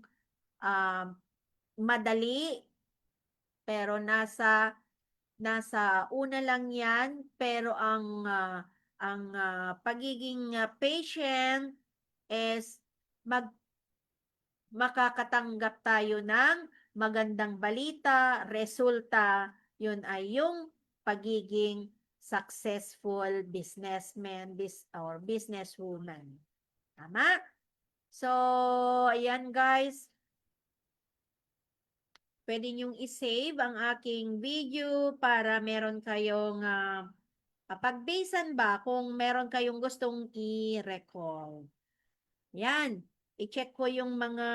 madali, pero nasa una lang 'yan, pero ang pagiging patient is makakatanggap tayo ng magandang balita, resulta, yun ay yung pagiging successful businessman or businesswoman. Tama? So, ayan guys. Pwede nyong i-save ang aking video para meron kayong pagbasean ba kung meron kayong gustong i-recall. Yan. I-check ko yung mga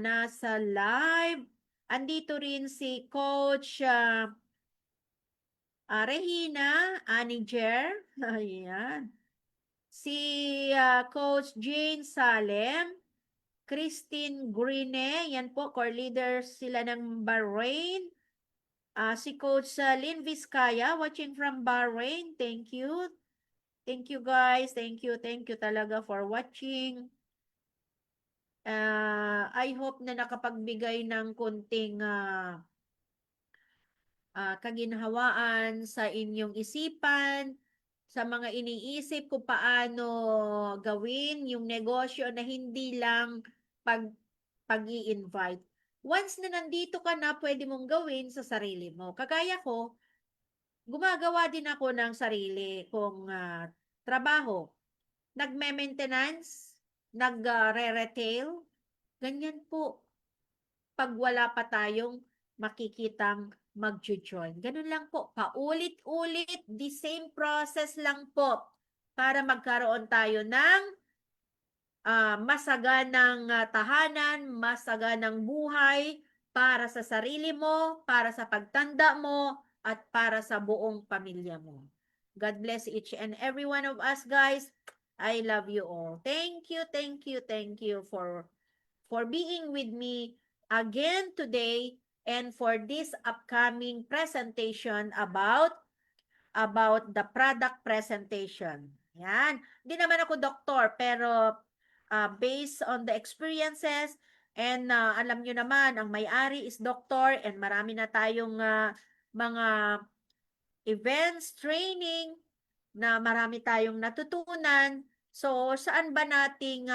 nasa live. Andito rin si Coach Regina Aniger. Ayan. Si Coach Jane Salem. Christine Grine. Yan po, core leaders sila ng Bahrain. Si Coach Lynn Vizcaya, watching from Bahrain. Thank you. Thank you guys. Thank you talaga for watching. I hope na nakapagbigay ng konting kaginhawaan sa inyong isipan, sa mga iniisip kung paano gawin yung negosyo na hindi lang pag-i-invite. Once na nandito ka na, pwede mong gawin sa sarili mo. Kagaya ko, gumagawa din ako ng sarili kong trabaho. Nagme-maintenance, nagre-retail, ganyan po. Pag wala pa tayong makikitang mag-join. Ganun lang po. Paulit-ulit, the same process lang po para magkaroon tayo ng masaganang tahanan, masaganang buhay para sa sarili mo, para sa pagtanda mo, at para sa buong pamilya mo. God bless each and every one of us, guys. I love you all. Thank you, thank you, thank you for being with me again today and for this upcoming presentation about the product presentation. Yan. Hindi naman ako doktor, pero based on the experiences and alam nyo naman, ang may-ari is doktor and marami na tayong mga events, training, na marami tayong natutunan. So, saan ba nating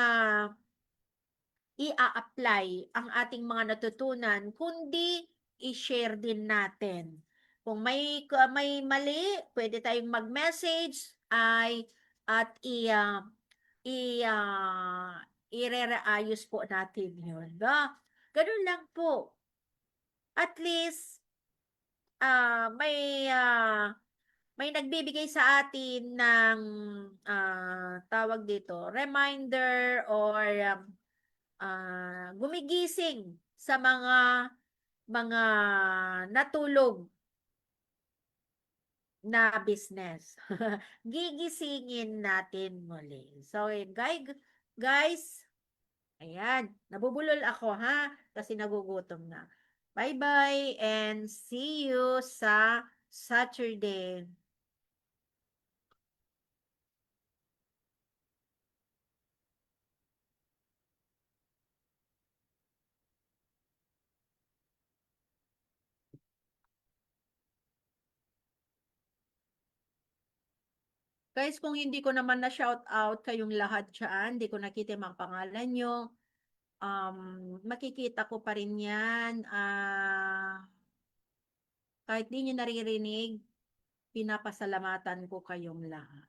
i-apply ang ating mga natutunan, kundi i-share din natin. Kung may mali, pwede tayong mag-message ay at irereayos po natin yun. Ganun lang po. At least, may nagbibigay sa atin ng tawag dito, reminder or gumigising sa mga natulog na business. Gigisingin natin muli. So, guys, ayan, nabubulol ako ha, kasi nagugutom na. Bye-bye and see you sa Saturday. Guys, kung hindi ko naman na shout out kayong lahat dyan, hindi ko nakita yung mga pangalan nyo, makikita ko pa rin yan. Kahit di nyo naririnig, pinapasalamatan ko kayong lahat.